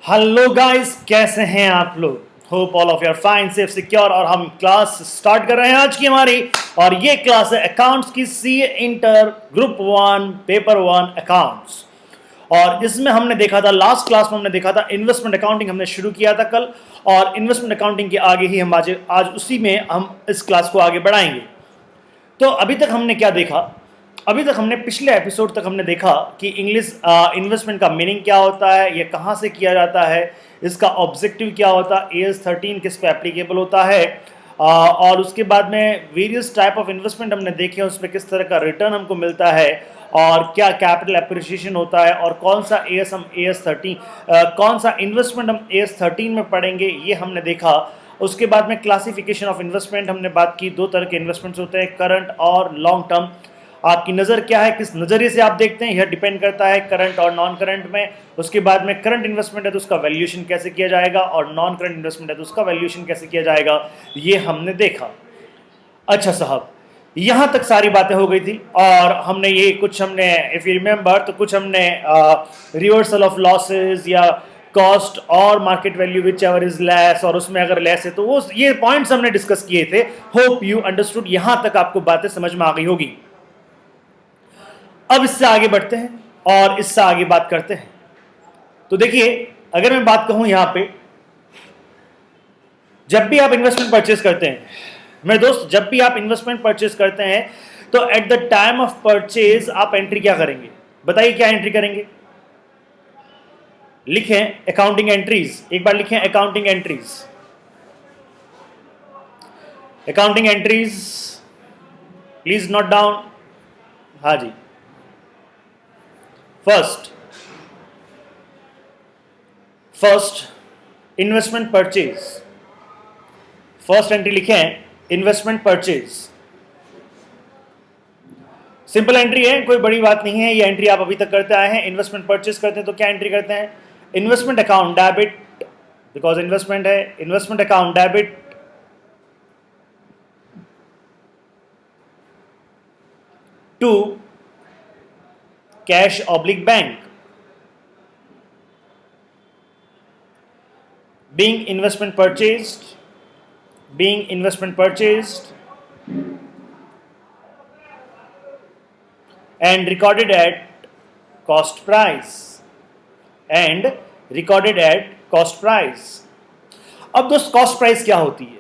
Hello guys, कैसे हैं आप लोग? Hope all of your fine, safe, secure. और हम क्लास स्टार्ट कर रहे हैं आज की हमारी। और ये क्लास है अकाउंट्स की, CA inter group 1 paper 1 accounts. और इसमें हमने देखा था, लास्ट क्लास में हमने देखा था इन्वेस्टमेंट अकाउंटिंग हमने शुरू किया था कल। और इन्वेस्टमेंट अकाउंटिंग के आगे ही हम आज उसी में हम इस क्लास को आगे बढ़ाएंगे। तो अभी तक हमने क्या देखा? अभी तक हमने पिछले एपिसोड तक हमने देखा कि इंग्लिश इन्वेस्टमेंट का मीनिंग क्या होता है, ये कहाँ से किया जाता है, इसका ऑब्जेक्टिव क्या होता है, AS 13 किस पे एप्लीकेबल होता है, और उसके बाद में वेरियस टाइप ऑफ इन्वेस्टमेंट हमने देखे, उसमें किस तरह का रिटर्न हमको मिलता है, और क्या कैपिटल एप्रिसिएशन होता है, और कौन सा AS हम AS 13 कौन सा इन्वेस्टमेंट हम AS 13 में पढ़ेंगे, ये हमने देखा। उसके बाद में क्लासिफिकेशन ऑफ इन्वेस्टमेंट हमने बात की। दो तरह के इन्वेस्टमेंट्स होते हैं, करंट और लॉन्ग टर्म। आपकी नज़र क्या है, किस नज़रिए से आप देखते हैं, यह डिपेंड करता है करंट और नॉन करंट में। उसके बाद में करंट इन्वेस्टमेंट है तो उसका वैल्यूएशन कैसे किया जाएगा, और नॉन करंट इन्वेस्टमेंट है तो उसका वैल्यूएशन कैसे किया जाएगा, ये हमने देखा। अच्छा साहब, यहाँ तक सारी बातें हो गई थी। और हमने ये कुछ हमने इफ यू रिमेंबर तो कुछ हमने रिवर्सल ऑफ लॉसेज या कॉस्ट और market value which ever is less, और उसमें अगर लेस है तो वो ये पॉइंट्स हमने डिस्कस किए थे। होप यू अंडरस्टूड, यहाँ तक आपको बातें समझ में आ गई होगी। अब इससे आगे बढ़ते हैं और इससे आगे बात करते हैं। तो देखिए, अगर मैं बात कहूं यहां पे, जब भी आप इन्वेस्टमेंट परचेज करते हैं मेरे दोस्त, जब भी आप इन्वेस्टमेंट परचेज करते हैं तो at the time of purchase आप एंट्री क्या करेंगे? बताइए क्या एंट्री करेंगे? लिखें अकाउंटिंग एंट्रीज, एक बार लिखें accounting entries. Accounting entries please note down. हाँ जी, first investment purchase, first entry लिखें इन्वेस्टमेंट परचेज। सिंपल एंट्री है, कोई बड़ी बात नहीं है। ये एंट्री आप अभी तक करते आए हैं। इन्वेस्टमेंट परचेज करते हैं तो क्या एंट्री करते हैं? Investment account debit, because investment है। Investment account debit to cash oblique bank, being investment purchased and recorded at cost price, अब दोस्त कॉस्ट प्राइस क्या होती है?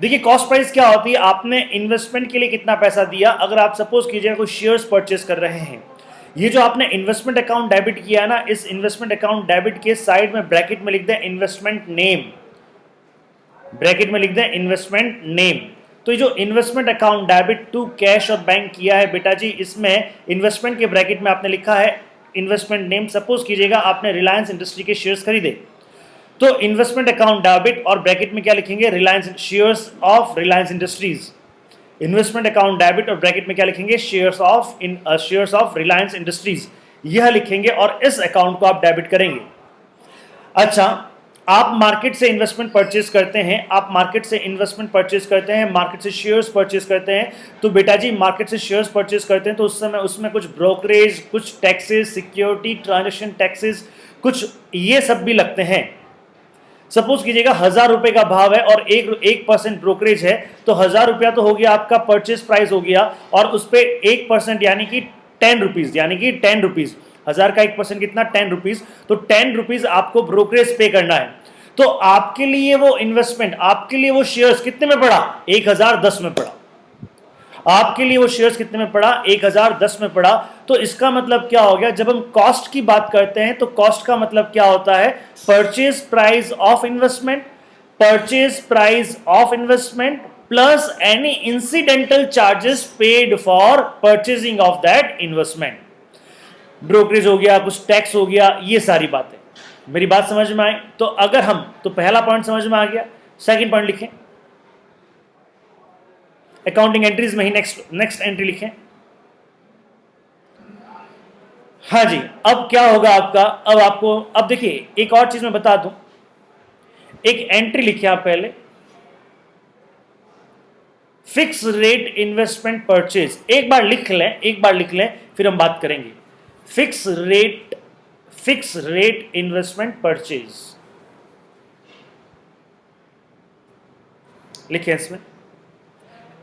देखिए, कॉस्ट प्राइस क्या होती है, आपने इन्वेस्टमेंट के लिए कितना पैसा दिया। अगर आप सपोज कीजिए कोई शेयर्स परचेस कर रहे हैं, ये जो आपने इन्वेस्टमेंट अकाउंट डेबिट किया है ना, इस इन्वेस्टमेंट अकाउंट डेबिट के साइड में ब्रैकेट में लिख दें इन्वेस्टमेंट नेम, ब्रैकेट में लिख दें इन्वेस्टमेंट नेम। तो ये जो investment account debit to cash और बैंक किया है बेटा जी, इसमें इन्वेस्टमेंट के ब्रैकेट में आपने लिखा है इन्वेस्टमेंट नेम। सपोज कीजिएगा आपने रिलायंस इंडस्ट्री के शेयर्स खरीदे, तो इन्वेस्टमेंट अकाउंट डेबिट और ब्रैकेट में क्या लिखेंगे? Reliance shares of Reliance industries. Investment account debit और ब्रैकेट में क्या लिखेंगे? शेयर्स ऑफ रिलायंस इंडस्ट्रीज, यह लिखेंगे और इस अकाउंट को आप डेबिट करेंगे। अच्छा, आप मार्केट से इन्वेस्टमेंट परचेज करते हैं, मार्केट से शेयर्स परचेज करते हैं। तो बेटा जी, मार्केट से शेयर्स परचेज करते हैं तो उस समय उसमें कुछ ब्रोकरेज, कुछ टैक्सेस, सिक्योरिटी ट्रांजेक्शन टैक्सेस, कुछ ये सब भी लगते हैं। सपोज कीजिएगा 1000 रुपए का भाव है और 1% ब्रोकरेज है, तो 1000 रुपया तो हो गया आपका परचेज प्राइस हो गया, और उस पर 1% यानी कि 10 रुपीज, 1000 का 1% कितना? 10 रुपीज। तो 10 रुपीज आपको ब्रोकरेज पे करना है। तो आपके लिए वो इन्वेस्टमेंट, आपके लिए वो शेयर्स कितने में पड़ा? 1010 में पड़ा। आपके लिए वो शेयर्स कितने में पड़ा? 1010 में पड़ा। तो इसका मतलब क्या हो गया? जब हम कॉस्ट की बात करते हैं तो कॉस्ट का मतलब क्या होता है? Purchase price of investment plus any incidental charges paid for purchasing of that investment. Brokerage हो गया, कुछ टैक्स हो गया, ये सारी बातें। मेरी बात समझ में आई? तो अगर हम, तो पहला पॉइंट समझ में आ गया। सेकंड पॉइंट लिखें अकाउंटिंग एंट्रीज में ही, नेक्स्ट एंट्री लिखें। हाँ जी, अब क्या होगा आपका? अब देखिए, एक और चीज मैं बता दूं। एक एंट्री लिखिए आप पहले, फिक्स रेट इन्वेस्टमेंट परचेज। एक बार लिख लें, फिर हम बात करेंगे। Fix fix rate investment purchase लिखे इसमें।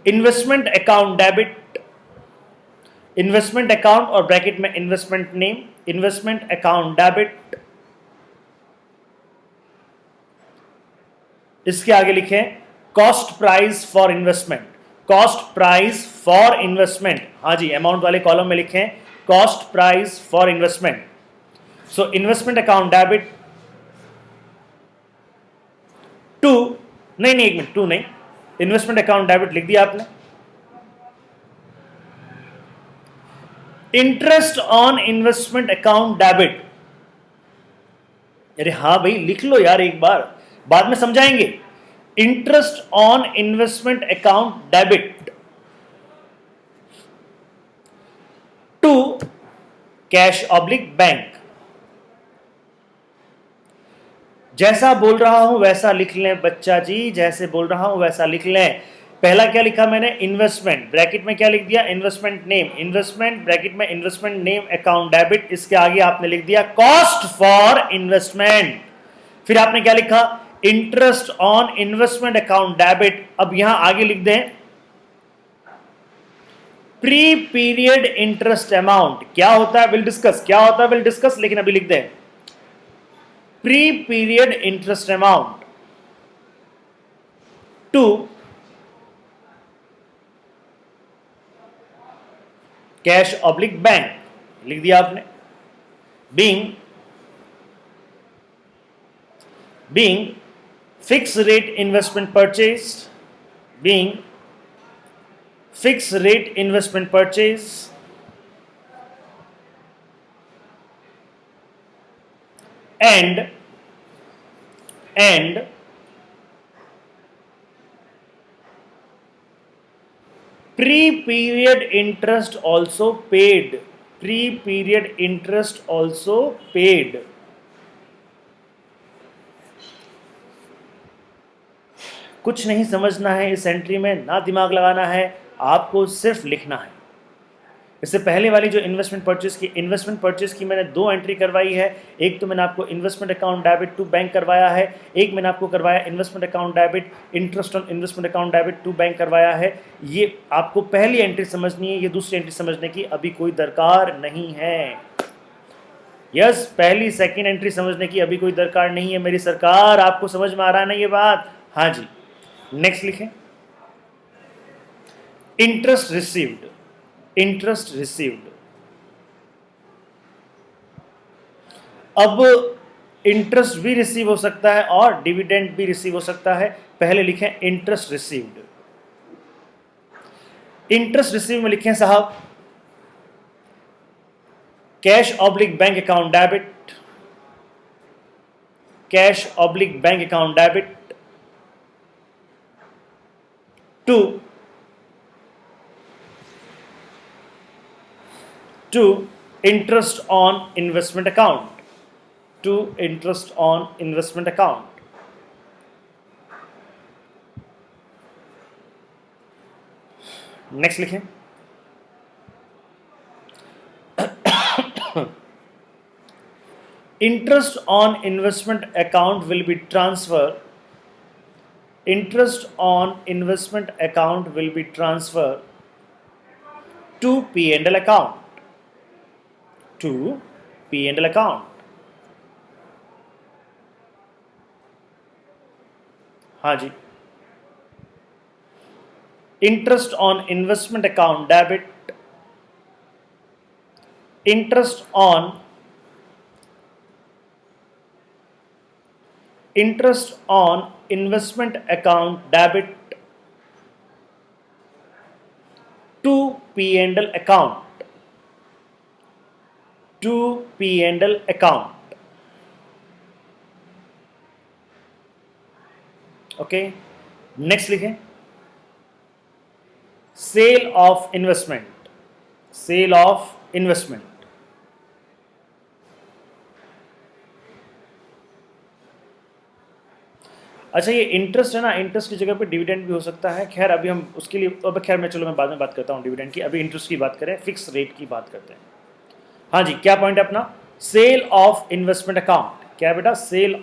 Investment account debit, investment account और ब्रैकेट में investment name, investment account debit, इसके आगे लिखे cost price for investment, cost price for investment, हाँ जी अमाउंट वाले कॉलम में लिखें cost price for investment. So investment account debit to, नहीं एक मिनट, टू नहीं, इन्वेस्टमेंट अकाउंट डेबिट लिख दिया आपने। Interest on investment account debit, अरे हाँ भाई लिख लो यार एक बार, बाद में समझाएंगे। Interest on investment account debit to cash oblique bank. जैसा बोल रहा हूं वैसा लिख लें बच्चा जी, जैसे बोल रहा हूं वैसा लिख लें। पहला क्या लिखा मैंने, इन्वेस्टमेंट, ब्रैकेट में क्या लिख दिया, इन्वेस्टमेंट नेम, इन्वेस्टमेंट ब्रैकेट में इन्वेस्टमेंट नेम अकाउंट डेबिट, इसके आगे आपने लिख दिया कॉस्ट फॉर इन्वेस्टमेंट। फिर आपने क्या लिखा, interest on investment account debit. अब यहां आगे लिख दें प्री पीरियड इंटरेस्ट अमाउंट। क्या होता है विल डिस्कस, क्या होता है विल डिस्कस, लेकिन अभी लिख दें pre period interest amount to cash oblique bank, लिख दिया आपने। Being fix rate investment purchase, being fix rate investment purchase and pre-period interest also paid, pre-period interest also paid। कुछ नहीं समझना है इस एंट्री में, ना दिमाग लगाना है, आपको सिर्फ लिखना है। इससे पहले वाली जो इन्वेस्टमेंट परचेज की मैंने दो एंट्री करवाई है। एक तो मैंने आपको investment account debit to bank करवाया है, एक मैंने आपको करवाया investment account debit interest on investment account debit to bank करवाया है। ये आपको पहली एंट्री समझनी है, ये दूसरी एंट्री समझने की अभी कोई दरकार नहीं है। यस, पहली सेकेंड एंट्री समझने की अभी कोई दरकार नहीं है मेरी सरकार। आपको समझ में आ रहा है ना ये बात? हाँ जी, नेक्स्ट लिखें इंटरेस्ट रिसीव्ड, इंटरेस्ट रिसीव्ड। अब इंटरेस्ट भी रिसीव हो सकता है और डिविडेंड भी रिसीव हो सकता है। पहले लिखें इंटरेस्ट रिसीव्ड। इंटरेस्ट रिसीव में लिखें साहब cash oblique bank account debit, cash oblique bank account debit to interest on investment account, to interest on investment account। Next लिखें interest on investment account will be transferred, interest on investment account will be transferred to P&L account, to P&L account। हाँ जी, interest on investment account debit, interest on investment account debit to P&L account, to P&L account। Okay, next लिखें sale of investment, sale of investment. अच्छा, ये interest है ना, interest की जगह पे डिविडेंड भी हो सकता है। खैर अभी हम उसके लिए, अब खैर मैं बाद में बात करता हूँ डिविडेंड की, अभी इंटरेस्ट की बात करें, फिक्स रेट की बात करते हैं। हाँ जी, क्या पॉइंट है अपना, सेल ऑफ इन्वेस्टमेंट अकाउंट, क्या है बेटा? सेल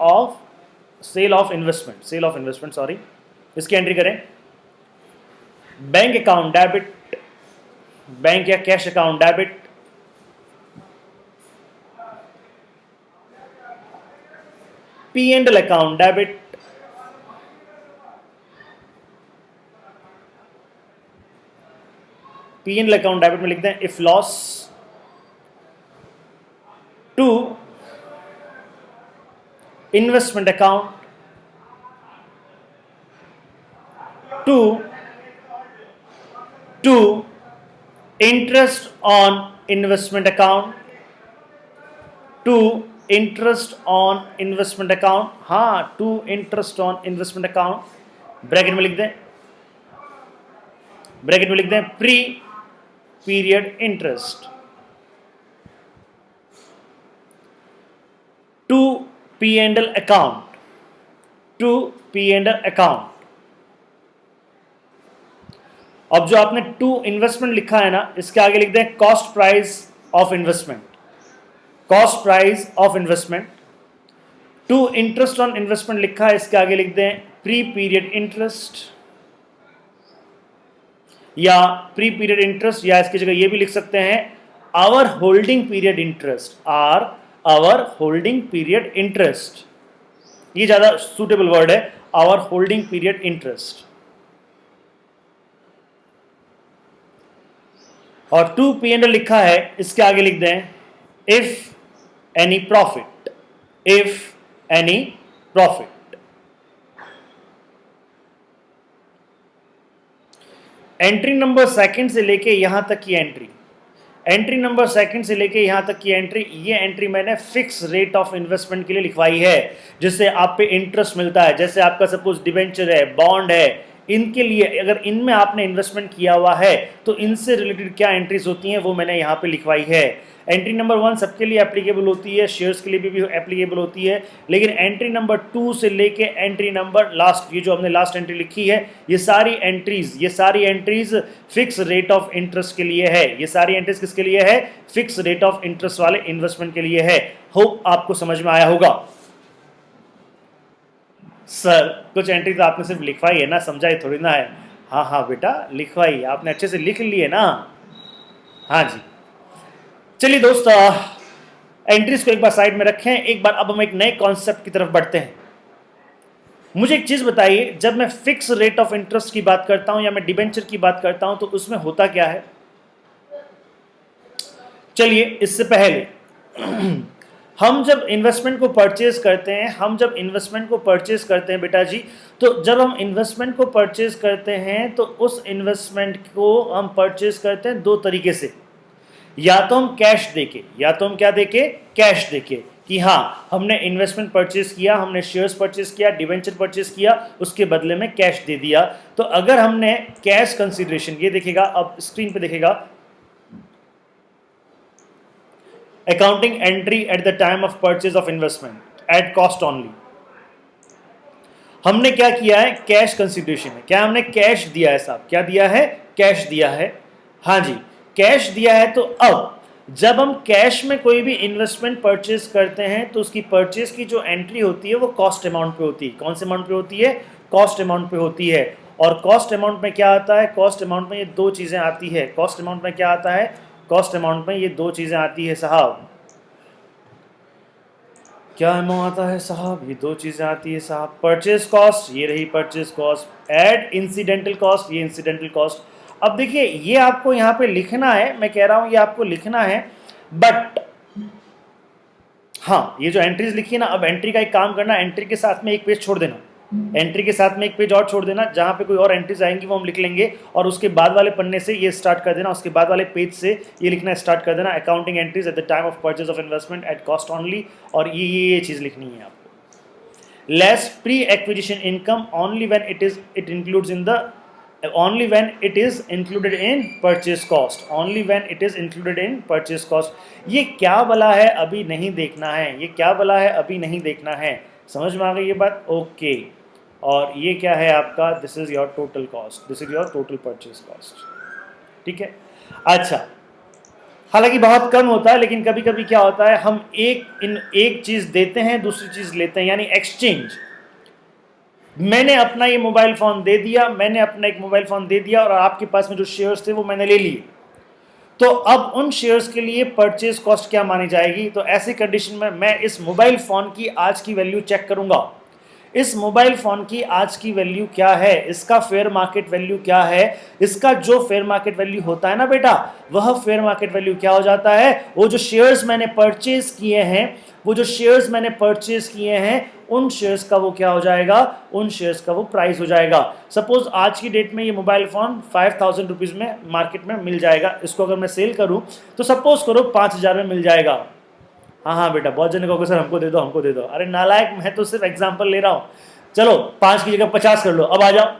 ऑफ इन्वेस्टमेंट, सॉरी, इसकी एंट्री करें। बैंक अकाउंट डेबिट, बैंक या cash account debit, P and L account debit, P and L account debit में लिखते हैं if loss to investment account to interest on investment account, to interest on investment account, हाँ, to interest on investment account, bracket में लिख दें pre period interest, to P and L account, to P and L account. अब जो आपने to investment लिखा है ना, इसके आगे लिख दें cost price of investment, cost price of investment. To interest on investment लिखा है, इसके आगे लिख दें प्री पीरियड इंटरेस्ट या प्री पीरियड इंटरेस्ट, या इसकी जगह ये भी लिख सकते हैं our holding period interest, our holding period interest, ये ज्यादा सुटेबल वर्ड है, आवर होल्डिंग पीरियड इंटरेस्ट। और टू पी एंड एल लिखा है, इसके आगे लिख दें if any profit, if any profit. Entry number second से लेके यहां तक की एंट्री नंबर सेकंड से लेके यहां तक की एंट्री, ये एंट्री मैंने फिक्स रेट ऑफ इन्वेस्टमेंट के लिए लिखवाई है, जिससे आप पे इंटरेस्ट मिलता है। जैसे आपका सपोज डिबेंचर है, बॉन्ड है, इनके लिए अगर इनमें आपने इन्वेस्टमेंट किया हुआ है तो इनसे रिलेटेड क्या एंट्रीज होती हैं वो मैंने यहाँ पे लिखवाई है। एंट्री नंबर 1 सबके लिए एप्लीकेबल होती है, शेयर्स के लिए भी एप्लीकेबल होती है, लेकिन एंट्री नंबर 2 से लेके एंट्री नंबर लास्ट, ये जो हमने लास्ट एंट्री लिखी है, ये सारी entries fix rate of interest के लिए है। ये सारी एंट्रीज किसके लिए है? फिक्स रेट ऑफ इंटरेस्ट वाले इन्वेस्टमेंट के लिए है। होप आपको समझ में आया होगा। सर कुछ एंट्री तो आपने सिर्फ लिखवाई है ना, समझाई थोड़ी ना है। हाँ बेटा लिखवाई, आपने अच्छे से लिख ली है ना। हाँ जी, चलिए दोस्त, एंट्रीज को एक बार साइड में रखें, एक बार अब हम एक नए कॉन्सेप्ट की तरफ बढ़ते हैं। मुझे एक चीज बताइए, जब मैं फिक्स रेट ऑफ इंटरेस्ट की बात करता हूं या मैं डिबेंचर की बात करता हूं तो उसमें होता क्या है? चलिए इससे पहले हम जब इन्वेस्टमेंट को परचेज करते हैं बेटा जी, तो जब हम इन्वेस्टमेंट को परचेज करते हैं तो उस इन्वेस्टमेंट को हम परचेज करते हैं दो तरीके से। या तो हम कैश देके, या तो हम क्या देके? कैश देके, कि हाँ हमने इन्वेस्टमेंट परचेज किया, हमने शेयर्स परचेज किया, डिवेंचर परचेज किया, उसके बदले में कैश दे दिया। तो अगर हमने कैश कंसीडरेशन, ये देखेगा अब स्क्रीन पे देखेगा, accounting entry at the time of purchase of investment at cost only, हमने क्या किया है? कैश कंसीडरेशन है। क्या हमने कैश दिया है साहब? क्या दिया है? कैश दिया है। हाँ जी, कैश दिया है। तो अब जब हम कैश में कोई भी इन्वेस्टमेंट परचेज करते हैं तो उसकी परचेज की जो एंट्री होती है वो कॉस्ट अमाउंट पे होती है। कौन से अमाउंट पे होती है? कॉस्ट अमाउंट पे होती है। और कॉस्ट अमाउंट में क्या आता है? कॉस्ट अमाउंट में ये दो चीजें आती है। कॉस्ट अमाउंट में क्या आता है? कॉस्ट अमाउंट में ये दो चीजें आती है साहब। क्या अमाउंट आता है साहब? ये दो चीजें आती है साहब। परचेज कॉस्ट, ये रही purchase cost, add incidental cost, ये इंसिडेंटल कॉस्ट। अब देखिए ये आपको यहाँ पे लिखना है, मैं कह रहा हूं ये आपको लिखना है, बट हाँ ये जो एंट्रीज लिखी है ना, अब एंट्री का एक काम करना, एंट्री के साथ में एक पेज छोड़ देना, एंट्री के साथ में एक पेज और छोड़ देना, जहां पे कोई और एंट्रीज आएंगी वो हम लिख लेंगे, और उसके बाद वाले पन्ने से ये स्टार्ट कर देना, उसके बाद वाले पेज से ये लिखना स्टार्ट कर देना, accounting entries at the time of purchase of investment at cost only, और ये चीज लिखनी है आपको। Less pre acquisition income only when it includes in the only when it is included in purchase cost, only when it is included in purchase cost। ये क्या बला है अभी नहीं देखना है, ये क्या बला है अभी नहीं देखना है। समझ में आ गई ये बात? ओके। और ये क्या है आपका? This is your total cost, this is your total purchase cost. ठीक है, अच्छा हालांकि बहुत कम होता है, लेकिन कभी कभी क्या होता है, हम एक चीज देते हैं, दूसरी चीज लेते हैं, यानी एक्सचेंज। मैंने अपना ये मोबाइल फोन दे दिया, मैंने अपना एक मोबाइल फोन दे दिया, और आपके पास में जो शेयर्स थे वो मैंने ले लिए। तो अब उन शेयर्स के लिए परचेज कॉस्ट क्या मानी जाएगी? तो ऐसी कंडीशन में मैं इस मोबाइल फोन की आज की वैल्यू चेक करूंगा। इस मोबाइल फोन की आज की वैल्यू क्या है, इसका फेयर मार्केट वैल्यू क्या है। इसका जो फेयर मार्केट वैल्यू होता है ना बेटा, वह फेयर मार्केट वैल्यू क्या हो जाता है? वो जो शेयर्स मैंने परचेज किए हैं, वो जो शेयर्स मैंने परचेज किए हैं, उन शेयर्स का वो क्या हो जाएगा? उन शेयर्स का वो प्राइस हो जाएगा। सपोज आज की डेट में ये मोबाइल फोन 5000 रुपीज में मार्केट में मिल जाएगा। इसको अगर मैं सेल करूं तो सपोज करो 5000 में मिल जाएगा। हाँ हाँ बेटा, बहुत जने कहोगे सर हमको दे दो, हमको दे दो। अरे नालायक, मैं तो सिर्फ एग्जांपल ले रहा हूँ। चलो 5 की जगह 50 कर लो। अब आ जाओ,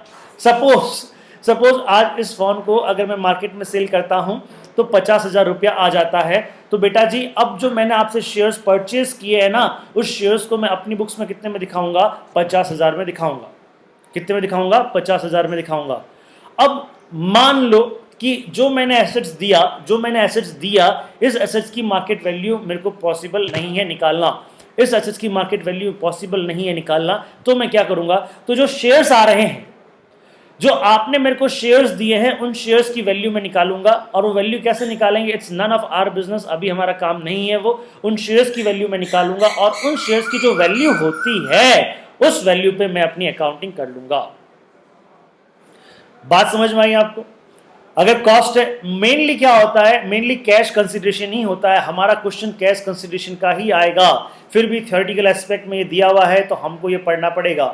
सपोज आज इस फोन को अगर मैं मार्केट में सेल करता हूँ तो 50,000 रुपया आ जाता है। तो बेटा जी, अब जो मैंने आपसे शेयर्स परचेज किए हैं ना, उस शेयर्स को मैं अपनी बुक्स में कितने में दिखाऊंगा? 50,000 में दिखाऊंगा। कितने में दिखाऊंगा? 50,000 में दिखाऊंगा। अब मान लो कि जो मैंने एसेट्स दिया, इस एसेट्स की मार्केट वैल्यू मेरे को पॉसिबल नहीं है निकालना। इस एसेट्स की मार्केट वैल्यू पॉसिबल नहीं है निकालना, तो मैं क्या करूंगा? तो जो शेयर्स आ रहे हैं, जो आपने मेरे को शेयर्स दिए हैं, उन शेयर्स की वैल्यू मैं निकालूंगा। और वो वैल्यू कैसे निकालेंगे? It's none of our business, अभी हमारा काम नहीं है वो। उन शेयर्स की वैल्यू मैं निकालूंगा, और उन शेयर्स की जो वैल्यू होती है, उस वैल्यू पे मैं अपनी अकाउंटिंग कर लूंगा। बात समझ में आई आपको? अगर कॉस्ट है, मेनली क्या होता है? मेनली कैश कंसिडरेशन ही होता है। हमारा क्वेश्चन कैश कंसिडरेशन का ही आएगा। फिर भी थ्योरेटिकल एस्पेक्ट में ये दिया हुआ है तो हमको ये पढ़ना पड़ेगा।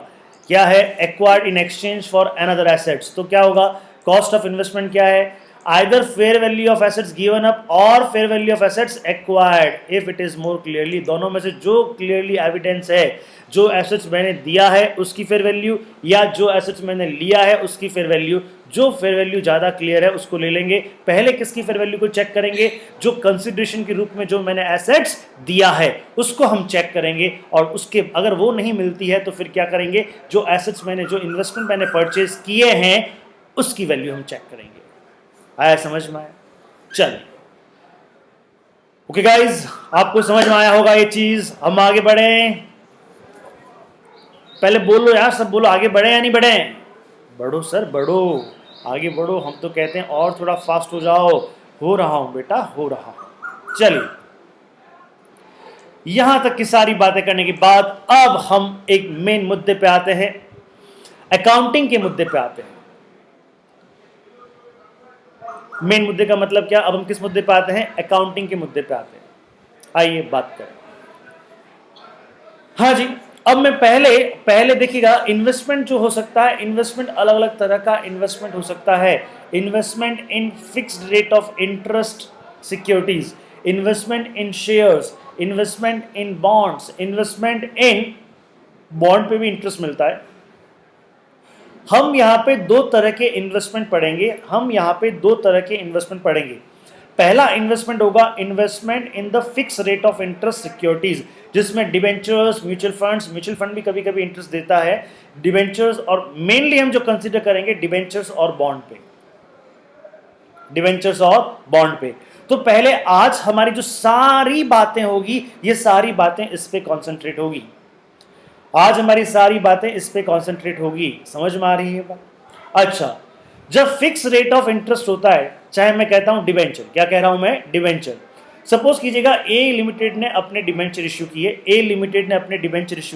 क्या है? Acquired in exchange for another assets. तो क्या होगा? कॉस्ट ऑफ इन्वेस्टमेंट क्या है? Either fair value of assets given up or fair value of assets acquired if it is more clearly. दोनों में से जो क्लियरली एविडेंस है, जो एसेट्स मैंने दिया है उसकी फेयर वैल्यू, या जो एसेट्स मैंने लिया है उसकी फेयर वैल्यू। जो फेयर वैल्यू ज़्यादा क्लियर है उसको ले लेंगे। पहले किसकी फेयर वैल्यू को चेक करेंगे? जो कंसिडरेशन के रूप में जो मैंने एसेट्स दिया है उसको हम चेक करेंगे। और उसके अगर वो नहीं मिलती है तो फिर क्या करेंगे? जो एसेट्स मैंने, जो इन्वेस्टमेंट मैंने परचेज किए हैं, उसकी वैल्यू हम चेक करेंगे। आया समझ में? आया? चलिए, ओके गाइज, आपको समझ में आया होगा ये चीज। हम आगे बढ़े। पहले बोलो यार, सब बोलो, आगे बढ़े या नहीं बढ़े? बढ़ो सर, बढ़ो, आगे बढ़ो। हम तो कहते हैं और थोड़ा फास्ट हो जाओ। हो रहा हूं बेटा, हो रहा हूं। चलिए, यहां तक की सारी बातें करने के बाद अब हम एक मेन मुद्दे पे आते हैं, अकाउंटिंग के मुद्दे पे आते हैं। मेन मुद्दे का मतलब क्या? अब हम किस मुद्दे पे आते हैं? अकाउंटिंग के मुद्दे पे आते हैं। आइए बात करें। हाँ जी, अब मैं पहले देखिएगा, इन्वेस्टमेंट जो हो सकता है, इन्वेस्टमेंट अलग अलग तरह का इन्वेस्टमेंट हो सकता है। Investment in fixed rate of interest securities, investment in shares, investment in bonds, investment in bond पे भी इंटरेस्ट मिलता है। हम यहाँ पे दो तरह के इन्वेस्टमेंट पढ़ेंगे। पहला इन्वेस्टमेंट होगा investment in the fix rate of interest securities, जिसमें डिबेंचर्स, म्यूचुअल फंड भी कभी कभी इंटरेस्ट देता है, डिबेंचर्स, और मेनली हम जो कंसीडर करेंगे डिबेंचर्स और बॉन्ड पे। तो पहले आज हमारी जो सारी बातें होगी, ये सारी बातें इस पे कॉन्सेंट्रेट होगी। आज हमारी सारी बातें इस पे कॉन्सेंट्रेट होगी। समझ में आ रही है बात? अच्छा, जब फिक्स रेट ऑफ इंटरेस्ट होता है, चाहे मैं कहता हूं डिबेंचर, क्या कह रहा हूं मैं? डिबेंचर। सपोज कीजिएगा ए लिमिटेड ने अपने डिबेंचर इश्यू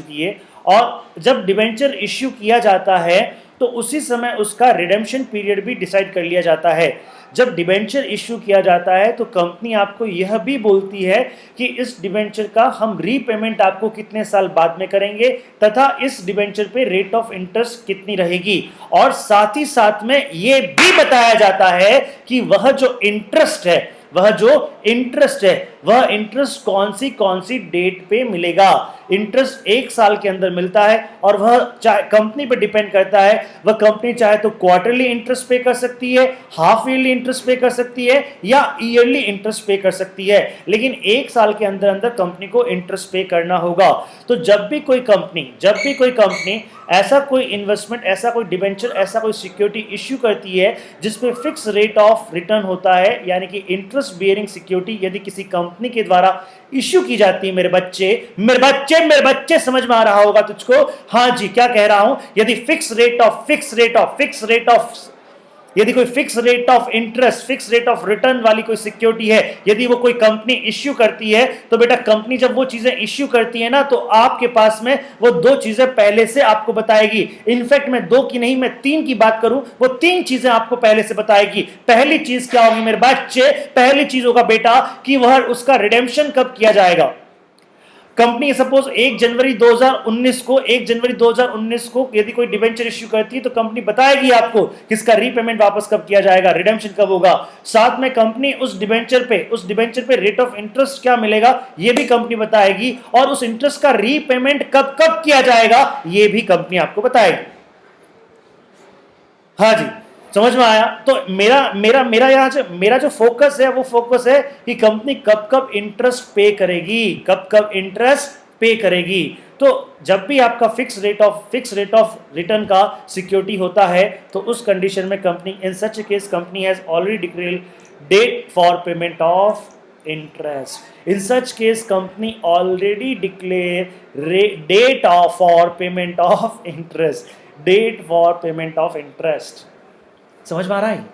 किए, और जब डिबेंचर इश्यू किया जाता है तो उसी समय उसका रिडेम्पशन पीरियड भी डिसाइड कर लिया जाता है। जब डिबेंचर इश्यू किया जाता है तो कंपनी आपको यह भी बोलती है कि इस डिबेंचर का हम रीपेमेंट आपको कितने साल बाद में करेंगे, तथा इस डिबेंचर पे रेट ऑफ इंटरेस्ट कितनी रहेगी। और साथ ही साथ में यह भी बताया जाता है कि वह जो इंटरेस्ट है वह इंटरेस्ट कौन सी डेट पे मिलेगा। इंटरेस्ट 1 साल के अंदर मिलता है और वह कंपनी पे डिपेंड करता है। वह कंपनी चाहे तो क्वार्टरली इंटरेस्ट पे कर सकती है, हाफ ईयरली इंटरेस्ट पे कर सकती है या ईयरली इंटरेस्ट पे कर सकती है, लेकिन 1 साल के अंदर अंदर कंपनी को इंटरेस्ट पे करना होगा। तो जब भी कोई कंपनी ऐसा कोई इन्वेस्टमेंट, ऐसा कोई डिबेंचर, ऐसा कोई सिक्योरिटी इश्यू करती है जिसपे फिक्स रेट ऑफ रिटर्न होता है, यानी कि इंटरेस्ट बियरिंग सिक्योरिटी यदि किसी कंपनी के द्वारा इश्यू की जाती है, मेरे बच्चे समझ में आ रहा होगा तुझको? हाँ जी, क्या कह रहा हूं? यदि यदि कोई fix rate of interest, fix rate of return वाली कोई सिक्योरिटी है, यदि वो कोई कंपनी इश्यू करती है, तो बेटा कंपनी जब वो चीजें इश्यू करती है ना, तो आपके पास में वो 2 चीजें पहले से आपको बताएगी। इनफैक्ट मैं 2 की नहीं, मैं 3 की बात करूं, वो 3 चीजें आपको पहले से बताएगी। पहली चीज क्या होगी मेरे बच्चे? पहली चीज होगा बेटा कि वह उसका रिडेम्पशन कब किया जाएगा। कंपनी सपोज 1 जनवरी 2019 को यदि कोई डिबेंचर इश्यू करती है, तो कंपनी बताएगी आपको किसका रीपेमेंट वापस कब किया जाएगा, रिडेम्पशन कब होगा। साथ में कंपनी उस डिबेंचर पे रेट ऑफ इंटरेस्ट क्या मिलेगा ये भी कंपनी बताएगी, और उस इंटरेस्ट का रीपेमेंट कब कब किया जाएगा ये भी कंपनी आपको बताएगी। हाँ जी, समझ में आया? तो मेरा जो फोकस है वो फोकस है कि कंपनी कब कब इंटरेस्ट पे करेगी। तो जब भी आपका फिक्स रेट ऑफ रिटर्न का सिक्योरिटी होता है, तो उस कंडीशन में company, in such case company has already declared date for payment of interest. In such case company already declare date for payment of interest. समझ में आ रहा है?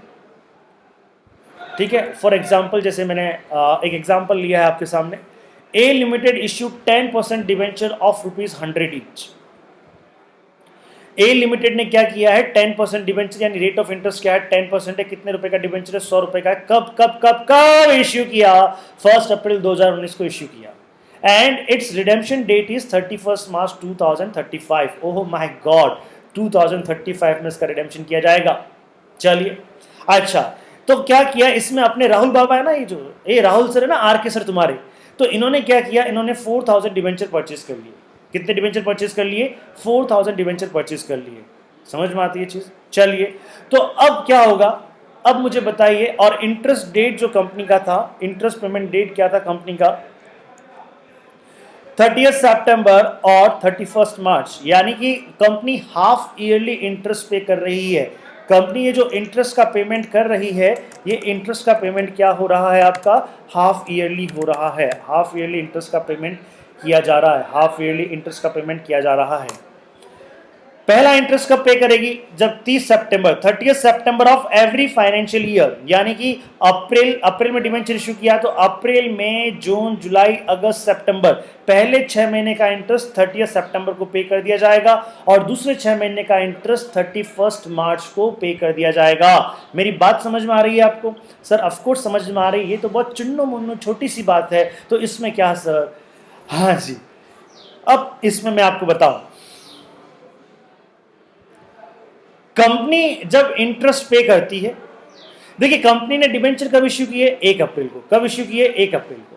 ठीक है। फॉर एग्जाम्पल, जैसे मैंने एक एग्जाम्पल लिया है आपके सामने। A limited issue 10% debenture of ₹100 each. A limited ने क्या किया है? 10% डिवेंचर, यानी रेट ऑफ इंटरेस्ट क्या है? 10% है। कितने रुपए का डिवेंचर है? 100 रुपए का है। कब इश्यू किया? 1 अप्रैल 2019 को इश्यू किया। And its redemption date is 31 March 2035। Oh my God, 2035 में इसका रिडेम्पशन किया जाएगा। चलिए, अच्छा, तो क्या किया इसमें? अपने राहुल बाबा है ना, ये राहुल सर है ना, आर के सर तुम्हारे, तो इन्होंने क्या किया? इन्होंने 4000 डिवेंचर परचेज कर लिए। कितने डिवेंचर परचेज कर लिए? 4000 डिवेंचर परचेज कर लिए। समझ में आती है चीज? चलिए, तो अब क्या होगा? अब मुझे बताइए, और इंटरेस्ट डेट जो कंपनी का था, इंटरेस्ट पेमेंट डेट क्या था कंपनी का? 30 सितंबर और 31 मार्च, यानी कि कंपनी हाफ ईयरली इंटरेस्ट पे कर रही है। कंपनी ये जो इंटरेस्ट का पेमेंट कर रही है, ये इंटरेस्ट का पेमेंट क्या हो रहा है आपका? हाफ ईयरली हो रहा है। हाफ ईयरली इंटरेस्ट का पेमेंट किया जा रहा है। पहला इंटरेस्ट कब पे करेगी? जब 30 सितंबर ऑफ एवरी फाइनेंशियल ईयर, यानी कि अप्रैल में डिवेंचर इश्यू किया, तो अप्रैल, मई, जून, जुलाई, अगस्त, सितंबर, पहले 6 महीने का इंटरेस्ट 30 सितंबर को पे कर दिया जाएगा, और दूसरे 6 महीने का इंटरेस्ट 31 मार्च को पे कर दिया जाएगा। मेरी बात समझ में आ रही है आपको? सर ऑफकोर्स समझ में आ रही है, ये तो बहुत चुन्नो मुन्नो छोटी सी बात है, तो इसमें क्या सर? हाँ जी, अब इसमें मैं आपको बताऊं, कंपनी जब इंटरेस्ट पे करती है, देखिए कंपनी ने डिबेंचर कब इश्यू किए? 1 अप्रैल को। कब इश्यू किए? 1 अप्रैल को।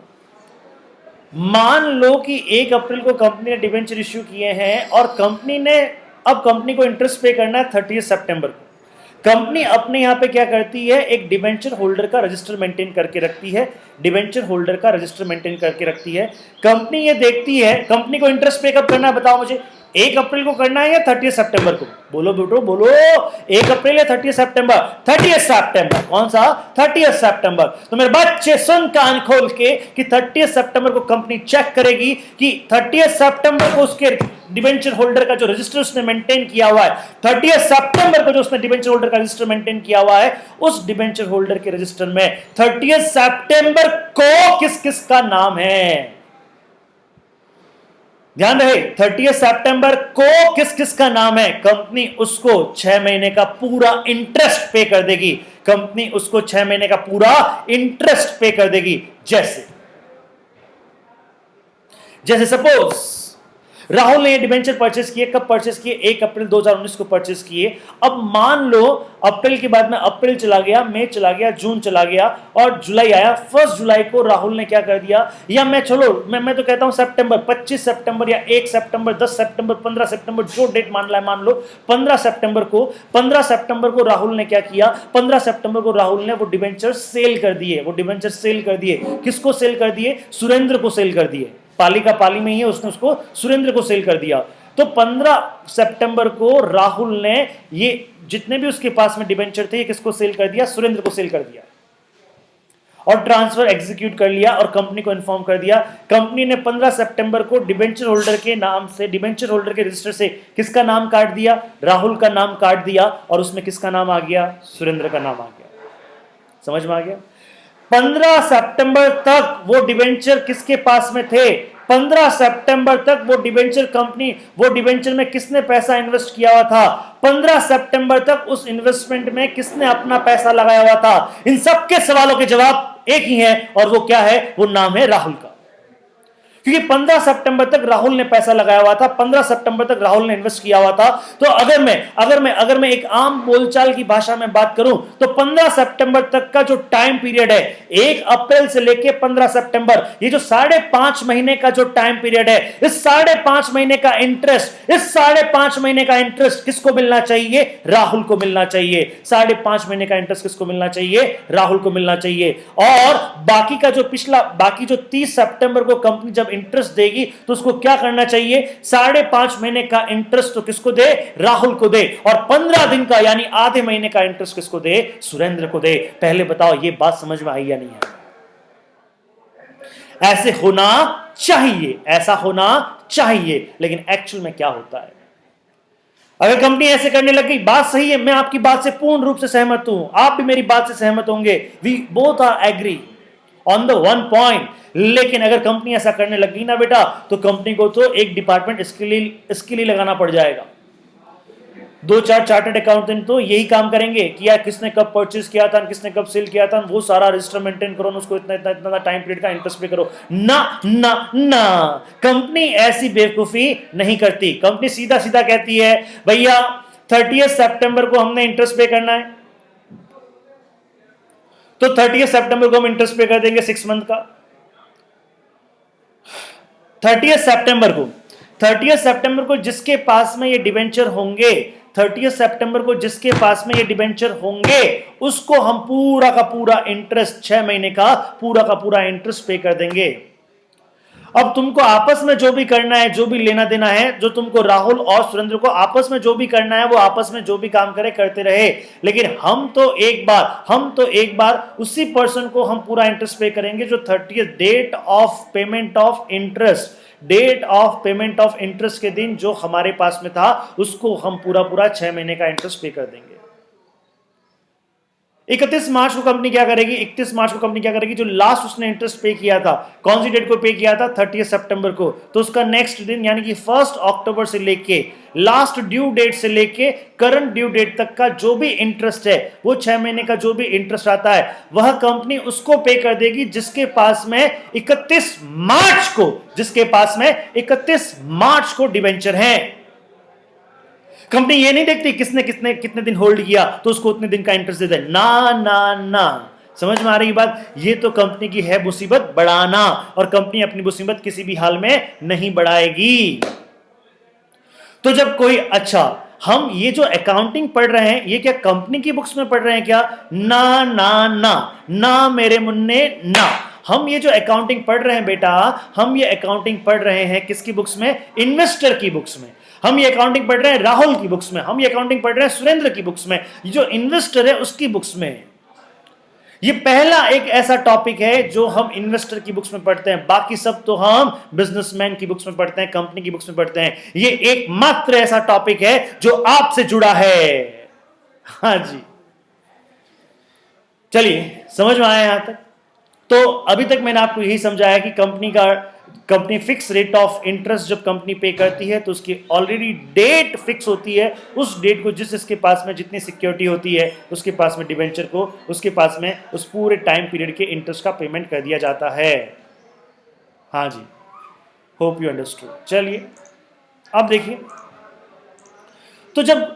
मान लो कि 1 अप्रैल को कंपनी ने डिबेंचर इश्यू किए हैं, और कंपनी को इंटरेस्ट पे करना है 30 सितंबर को। कंपनी अपने यहां पे क्या करती है? एक डिबेंचर होल्डर का रजिस्टर मेंटेन करके रखती है। कंपनी ये देखती है, कंपनी को इंटरेस्ट पे कब करना है बताओ मुझे? 1 अप्रैल को करना है या 30 सितंबर को? बोलो बेटो बोलो, 1 अप्रैल या 30 सितंबर? 30 सितंबर। कौन सा? 30 सितंबर। तो मेरे बच्चे सुन कान खोल के कि 30 सितंबर को कंपनी चेक करेगी कि 30 सितंबर को उसके डिबेंचर होल्डर का जो रजिस्टर उसने मेंटेन किया हुआ है, 30 सितंबर को जो उसने डिबेंचर होल्डर का रजिस्टर मेंटेन किया हुआ है, उस डिबेंचर होल्डर के रजिस्टर में 30 सितंबर को किस किस का नाम है? ध्यान रहे, 30 सितंबर को किस किस का नाम है? कंपनी उसको 6 महीने का पूरा इंटरेस्ट पे कर देगी। कंपनी उसको 6 महीने का पूरा इंटरेस्ट पे कर देगी। जैसे सपोज राहुल ने ये डिबेंचर परचेस किए, कब परचेस किए? 1 अप्रैल 2019 को परचेस किए। अब मान लो अप्रैल के बाद में अप्रैल चला गया, मई चला गया, जून चला गया और जुलाई आया। 1 जुलाई को राहुल ने क्या कर दिया, या मैं तो कहता हूं सितंबर, 25 सितंबर या 1 सितंबर, 10 सितंबर, 15 सितंबर, जो डेट मान लो 15 सितंबर को राहुल ने क्या किया? 15 सितंबर को राहुल ने वो डिबेंचर सेल कर दिए। किसको सेल कर दिए? सुरेंद्र को सेल कर दिए। पाली का पाली में ही है, उसने उसको सुरेंद्र को सेल कर दिया। तो 15 सितंबर को राहुल ने ये जितने भी उसके पास में डिबेंचर थे, ये किसको सेल कर दिया? सुरेंद्र को सेल कर दिया और ट्रांसफर एग्जीक्यूट कर लिया और कंपनी को इन्फॉर्म कर दिया। कंपनी ने 15 सितंबर को डिबेंचर होल्डर के नाम से, डिबेंचर होल्डर के रजिस्टर से किसका नाम काट दिया? राहुल का नाम काट दिया और उसमें किसका नाम आ गया? सुरेंद्र का नाम आ गया। समझ में आ गया? 15 सितंबर तक वो डिबेंचर किसके पास में थे? 15 सितंबर तक वो डिबेंचर कंपनी, वो डिबेंचर में किसने पैसा इन्वेस्ट किया हुआ था? 15 सितंबर तक उस इन्वेस्टमेंट में किसने अपना पैसा लगाया हुआ था? इन सबके सवालों के जवाब एक ही है और वो क्या है? वो नाम है राहुल का। क्योंकि 15 सितंबर तक राहुल ने पैसा लगाया हुआ था, 15 सितंबर तक राहुल ने इन्वेस्ट किया हुआ था। तो अगर मैं एक आम बोलचाल की भाषा में बात करूं तो 15 सितंबर तक का जो टाइम पीरियड है, 1 अप्रैल से लेके 15 सितंबर, ये जो 5.5 महीने का जो टाइम पीरियड है, इस 5.5 महीने का इंटरेस्ट किसको मिलना चाहिए? राहुल को मिलना चाहिए। 5.5 महीने का इंटरेस्ट किसको मिलना चाहिए? राहुल को मिलना चाहिए। और बाकी जो 30 सितंबर को कंपनी जब इंटरेस्ट देगी तो उसको क्या करना चाहिए? 5.5 महीने का इंटरेस्ट तो किसको दे? राहुल को दे। और 15 दिन का यानी आधे महीने का इंटरेस्ट किसको दे? सुरेंद्र को दे। पहले बताओ ये बात समझ में आई या नहीं आई? ऐसे होना चाहिए, ऐसा होना चाहिए, लेकिन एक्चुअल में क्या होता है? अगर कंपनी ऐसे करने लग गई, बात सही है, मैं आपकी बात से पूर्ण रूप से सहमत हूं, आप भी मेरी बात से सहमत होंगे, we both are agree on the one point. लेकिन अगर कंपनी ऐसा करने लग गई ना बेटा, तो कंपनी को तो एक डिपार्टमेंट इसके लिए लगाना पड़ जाएगा। 2-4 चार्टर्ड अकाउंटेंट तो यही काम करेंगे कि यार किसने कब परचेज किया था, किसने कब सेल किया था, वो सारा रजिस्टर मेंटेन करो, उसको इतना टाइम पीरियड का इंटरेस्ट पे करो। ना ना ना, कंपनी ऐसी बेवकूफी नहीं करती। कंपनी सीधा सीधा कहती है, भैया 30 सितंबर को हमने इंटरेस्ट पे करना है, तो 30 सितंबर को हम इंटरेस्ट पे कर देंगे 6 मंथ का। 30 सितंबर को जिसके पास में ये डिबेंचर होंगे, 30 सितंबर को जिसके पास में ये डिबेंचर होंगे, उसको हम पूरा का पूरा इंटरेस्ट, 6 महीने का पूरा इंटरेस्ट पे कर देंगे। अब तुमको आपस में जो भी करना है, जो भी लेना देना है, जो तुमको राहुल और सुरेंद्र को आपस में जो भी करना है, वो आपस में जो भी काम करे करते रहे, लेकिन हम तो एक बार उसी पर्सन को हम पूरा इंटरेस्ट पे करेंगे जो 30 date of payment of interest के दिन जो हमारे पास में था, उसको हम पूरा 6 महीने का इंटरेस्ट पे कर देंगे। 31 मार्च को कंपनी क्या करेगी? जो लास्ट उसने इंटरेस्ट पे किया था, कौन सी डेट को पे किया था? 30 सितंबर को। तो उसका नेक्स्ट दिन यानी कि 1 अक्टूबर से लेके लास्ट ड्यू डेट से लेके करंट ड्यू डेट तक का जो भी इंटरेस्ट है, वो 6 महीने का जो भी इंटरेस्ट आता है, वह कंपनी उसको पे कर देगी जिसके पास में 31 मार्च को डिबेंचर है। कंपनी ये नहीं देखती कितने दिन होल्ड किया तो उसको उतने दिन का इंटरेस्ट दे दे। ना, समझ में आ रही बात? ये तो कंपनी की है मुसीबत बढ़ाना, और कंपनी अपनी मुसीबत किसी भी हाल में नहीं बढ़ाएगी। तो जब कोई, अच्छा, हम ये जो अकाउंटिंग पढ़ रहे हैं, ये क्या कंपनी की बुक्स में पढ़ रहे हैं क्या? ना मेरे मुन्ने, ना। हम ये जो अकाउंटिंग पढ़ रहे हैं बेटा, हम ये अकाउंटिंग पढ़ रहे हैं किसकी बुक्स में? इन्वेस्टर की बुक्स में। हम ये अकाउंटिंग पढ़ रहे हैं राहुल की बुक्स में, हम ये अकाउंटिंग पढ़ रहे हैं सुरेंद्र की बुक्स में, जो इन्वेस्टर है उसकी बुक्स में। ये पहला एक ऐसा टॉपिक है जो हम इन्वेस्टर की बुक्स में पढ़ते हैं, बाकी सब तो हम बिजनेसमैन की बुक्स में पढ़ते हैं, कंपनी की बुक्स में पढ़ते हैं। ये एकमात्र ऐसा टॉपिक है जो आपसे जुड़ा है। हाँ जी, चलिए, समझ में आया यहां तक? तो अभी तक मैंने आपको यही समझाया कि company fix rate of interest जब कंपनी पे करती है तो उसकी ऑलरेडी डेट फिक्स होती है। उस डेट को जिसके पास में जितनी सिक्योरिटी होती है, उसके पास में डिबेंचर को, उसके पास में उस पूरे टाइम पीरियड के इंटरेस्ट का पेमेंट कर दिया जाता है। हाँ जी, होप यू अंडरस्टूड। चलिए, अब देखिए, तो जब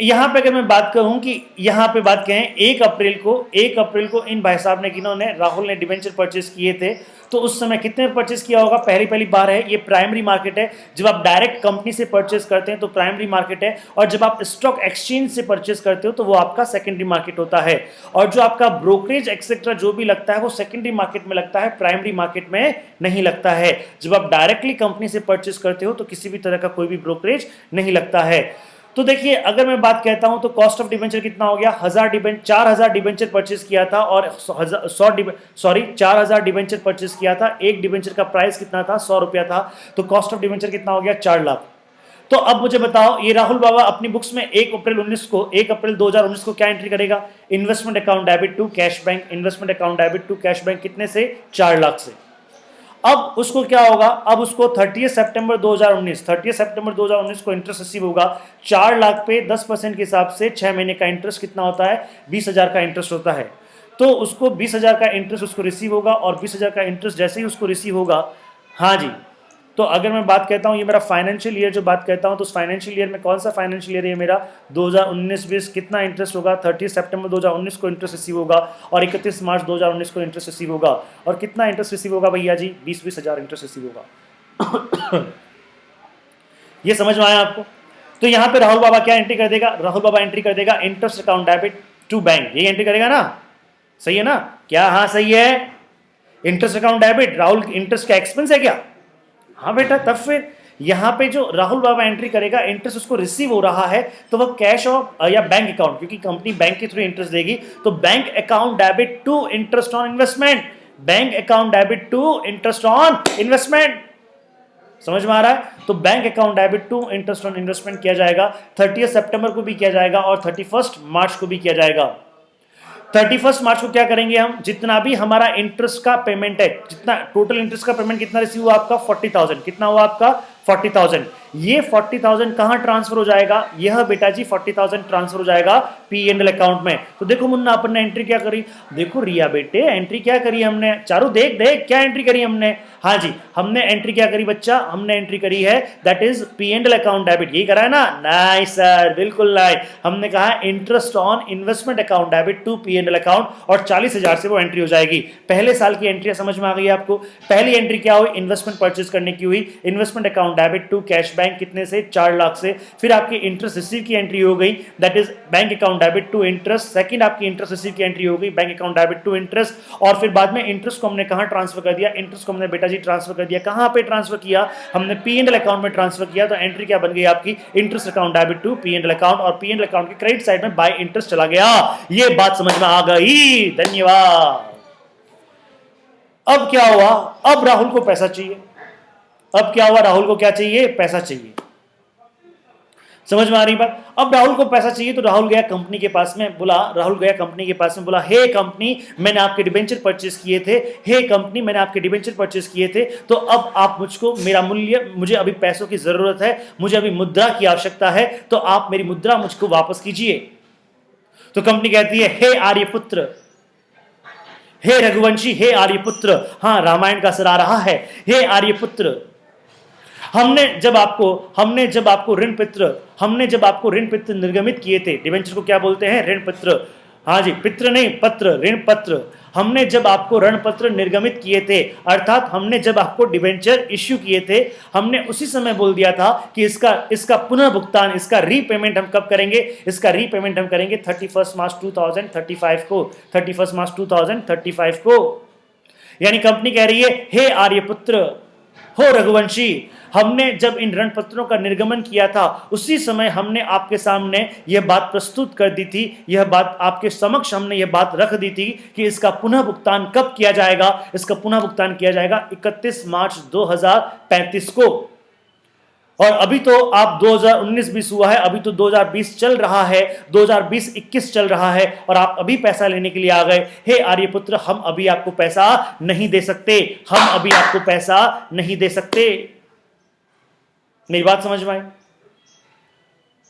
यहां पे अगर मैं बात करूं कि यहां पे बात कहें 1 अप्रैल को इन भाई साहब ने, किन्होंने, राहुल ने डिबेंचर परचेस किए थे, तो उस समय कितने परचेस किया होगा? पहली बार है, ये प्राइमरी मार्केट है। जब आप डायरेक्ट कंपनी से परचेस करते हैं तो प्राइमरी मार्केट है, और जब आप स्टॉक एक्सचेंज से परचेस करते हो तो वो आपका सेकेंडरी मार्केट होता है। और जो आपका ब्रोकरेज एक्सेट्रा जो भी लगता है वो सेकेंडरी मार्केट में लगता है, प्राइमरी मार्केट में नहीं लगता है। जब आप डायरेक्टली कंपनी से परचेस करते हो तो किसी भी तरह का कोई भी ब्रोकरेज नहीं लगता है। तो देखिए, अगर मैं बात कहता हूं तो कॉस्ट ऑफ डिबेंचर कितना हो गया? 4,000 डिबेंचर परचेस किया था, और 4,000 डिबेंचर परचेस किया था। एक डिबेंचर का प्राइस कितना था? 100 रुपया था। तो कॉस्ट ऑफ डिबेंचर कितना हो गया? 4 लाख। तो अब मुझे बताओ, ये राहुल बाबा अपनी बुक्स में 1 अप्रैल 2019 को क्या एंट्री करेगा? Investment account debit to cash bank, investment account debit to cash bank, कितने से? 4 लाख से। अब उसको क्या होगा? अब उसको 30 सितंबर 2019 को इंटरेस्ट रिसीव होगा। 4 लाख पे 10% के हिसाब से 6 महीने का इंटरेस्ट कितना होता है? 20,000 का इंटरेस्ट होता है। तो उसको 20,000 का इंटरेस्ट उसको रिसीव होगा, और 20,000 का इंटरेस्ट जैसे ही उसको रिसीव होगा, हाँ जी, तो अगर मैं बात कहता हूँ, ये मेरा फाइनेंशियल ईयर जो बात कहता हूँ, तो उस फाइनेंशियल ईयर में कौन सा फाइनेंशियल ईयर है मेरा? 2019-20। कितना इंटरेस्ट होगा? 30 सितंबर 2019 को इंटरेस्ट रिसीव होगा, और 31 मार्च 2019 को इंटरेस्ट रिसीव होगा। और कितना इंटरेस्ट रिसीव होगा भैया जी? 20-20 हज़ार इंटरेस्ट रिसीव होगा। ये समझ में आया आपको? तो यहाँ पे राहुल बाबा क्या एंट्री कर देगा? राहुल बाबा एंट्री कर देगा interest account debit to bank, ये एंट्री करेगा ना? सही है ना? क्या? हाँ सही है। Interest account debit, Rahul interest का एक्सपेंस है क्या? हाँ बेटा। तब फिर यहां पे जो राहुल बाबा एंट्री करेगा, इंटरेस्ट उसको रिसीव हो रहा है, तो वह कैश ऑफ या बैंक अकाउंट, क्योंकि कंपनी बैंक के थ्रू इंटरेस्ट देगी, तो bank account debit to interest on investment, bank account debit to interest on investment. समझ में आ रहा है? तो bank account debit to interest on investment किया जाएगा। 30 सितंबर को भी किया जाएगा, और 31 मार्च को भी किया जाएगा। 31 मार्च को क्या करेंगे हम? जितना भी हमारा इंटरेस्ट का पेमेंट है, जितना टोटल इंटरेस्ट का पेमेंट कितना रिसीव हुआ आपका? 40,000। कितना हुआ आपका? 40,000। ये 40,000 कहां ट्रांसफर हो जाएगा? यह बेटा जी 40,000 ट्रांसफर हो जाएगा P&L अकाउंट में। तो देखो मुन्ना, अपन ने एंट्री क्या करी? देखो रिया बेटे, एंट्री क्या करी हमने? चारू देख देख क्या एंट्री करी हमने। हाँ जी, हमने एंट्री क्या करी बच्चा? हमने एंट्री करी है that is P&L account debit. यही करा है ना? नहीं सर, बिल्कुल नहीं। हमने कहा interest on investment account debit to P&L account, और 40,000 से वो एंट्री हो जाएगी। पहले साल की एंट्री समझ में आ गई आपको? पहली एंट्री क्या हुई? इन्वेस्टमेंट परचेज करने की हुई, investment account debit to cash bank, कितने से? 4 लाख से। फिर आपकी इंटरेस्ट रिसीव की एंट्री हो गई, that is bank account debit to interest. Second आपकी इंटरेस्ट रिसीव की एंट्री हो गई, bank account debit to interest. और फिर बाद में इंटरेस्ट को हमने कहां ट्रांसफर कर दिया? इंटरेस्ट को हमने बेटा जी ट्रांसफर कर दिया। कहां पे ट्रांसफर किया? हमने P&L अकाउंट में ट्रांसफर किया। तो एंट्री क्या बन गई आपकी? Interest account debit to P&L account, और P&L अकाउंट के क्रेडिट साइड में बाय इंटरेस्ट चला गया। ये बात समझ में आ गई? धन्यवाद। अब क्या हुआ? अब राहुल को पैसा चाहिए। अब क्या हुआ? राहुल को क्या चाहिए? पैसा चाहिए। समझ में आ रही बात? अब राहुल को पैसा चाहिए, तो राहुल गया कंपनी के पास में, बोला हे कंपनी, मैंने आपके डिबेंचर परचेस किए थे। हे कंपनी, मैंने आपके डिबेंचर परचेस किए थे, तो अब आप मुझको, मेरा मूल्य, मुझे अभी पैसों की जरूरत है, मुझे अभी मुद्रा की आवश्यकता है, तो आप मेरी मुद्रा मुझको वापस कीजिए। तो कंपनी कहती है हे आर्यपुत्र, हे रघुवंशी, हे आर्यपुत्र, हाँ रामायण का असर आ रहा है, हे आर्यपुत्र, हमने जब आपको ऋण पत्र निर्गमित किए थे, डिबेंचर को क्या बोलते हैं? ऋण पत्र। हाँ जी, पित्र नहीं, पत्र, ऋण पत्र। हमने जब आपको ऋण पत्र निर्गमित किए थे, अर्थात हमने जब आपको डिबेंचर इश्यू किए थे, हमने उसी समय बोल दिया था कि इसका पुनः भुगतान, इसका रीपेमेंट हम कब करेंगे? इसका रीपेमेंट हम करेंगे 31 मार्च 2035 को, 31 मार्च 2035 को। यानी कंपनी कह रही है हे आर्यपुत्र, हो रघुवंशी, हमने जब इन ऋण पत्रों का निर्गमन किया था, उसी समय हमने आपके सामने यह बात प्रस्तुत कर दी थी, यह बात आपके समक्ष हमने यह बात रख दी थी कि इसका पुनः भुगतान कब किया जाएगा? इसका पुनः भुगतान किया जाएगा 31 मार्च 2035 को। और अभी तो आप 2019-20 हुआ है, अभी तो 2020 चल रहा है, 2020-21 चल रहा है, और आप अभी पैसा लेने के लिए आ गए। हे आर्यपुत्र, हम अभी आपको पैसा नहीं दे सकते, हम अभी आपको पैसा नहीं दे सकते। मेरी बात समझ में आई?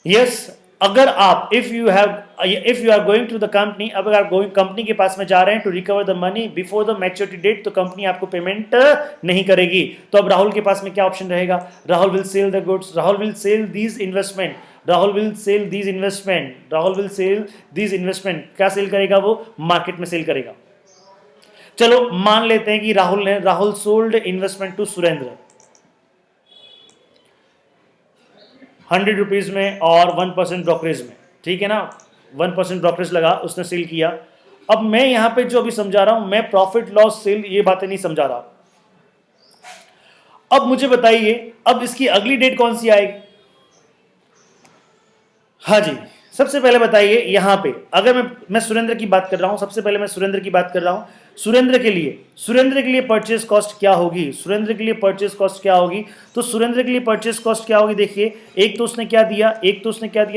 यस। अगर आप if you are going to the company, अगर आप गोइंग कंपनी के पास में जा रहे हैं to recover the money before the maturity date, तो कंपनी आपको पेमेंट नहीं करेगी। तो अब राहुल के पास में क्या ऑप्शन रहेगा? Rahul will sell the goods, Rahul will sell these investment, Rahul will sell these investment, Rahul will sell these investment. क्या सेल करेगा? वो मार्केट में सेल करेगा। चलो मान लेते हैं कि Rahul sold investment to Surendra 100 rupees में और 1% ब्रोकरेज में, ठीक है ना, 1% ब्रोकरेज लगा, उसने सेल किया। अब मैं यहां पे जो अभी समझा रहा हूं, मैं प्रॉफिट लॉस सेल ये बातें नहीं समझा रहा। अब मुझे बताइए, अब इसकी अगली डेट कौन सी आएगी? हाँ जी, सबसे पहले बताइए यहां पे, अगर मैं सुरेंद्र की बात कर रहा हूं, सबसे पहले मैं सुरेंद्र की बात कर रहा हूं। सुरेंद्र के लिए परचेज कॉस्ट क्या होगी? सुरेंद्र के लिए परचेज कॉस्ट क्या होगी? तो सुरेंद्र के लिए परचेज कॉस्ट क्या होगी? देखिए, एक तो उसने क्या दिया,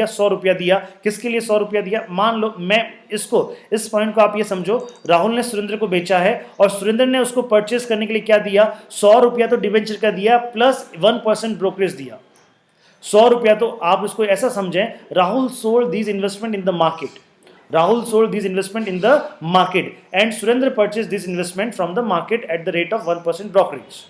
100 रुपया दिया। किसके लिए 100 रुपया दिया? मान लो मैं इस पॉइंट को आप ये समझो, राहुल ने सुरेंद्र को बेचा है और सुरेंद्र ने उसको परचेज करने के लिए क्या दिया? 100 रुपया तो डिबेंचर का दिया प्लस 1% ब्रोकरेज दिया। 100 रुपया तो आप इसको ऐसा समझें, Rahul sold these investment in the market, Rahul sold these investment in the market and Surendra purchase this investment from the market at the rate of 1% brokerage.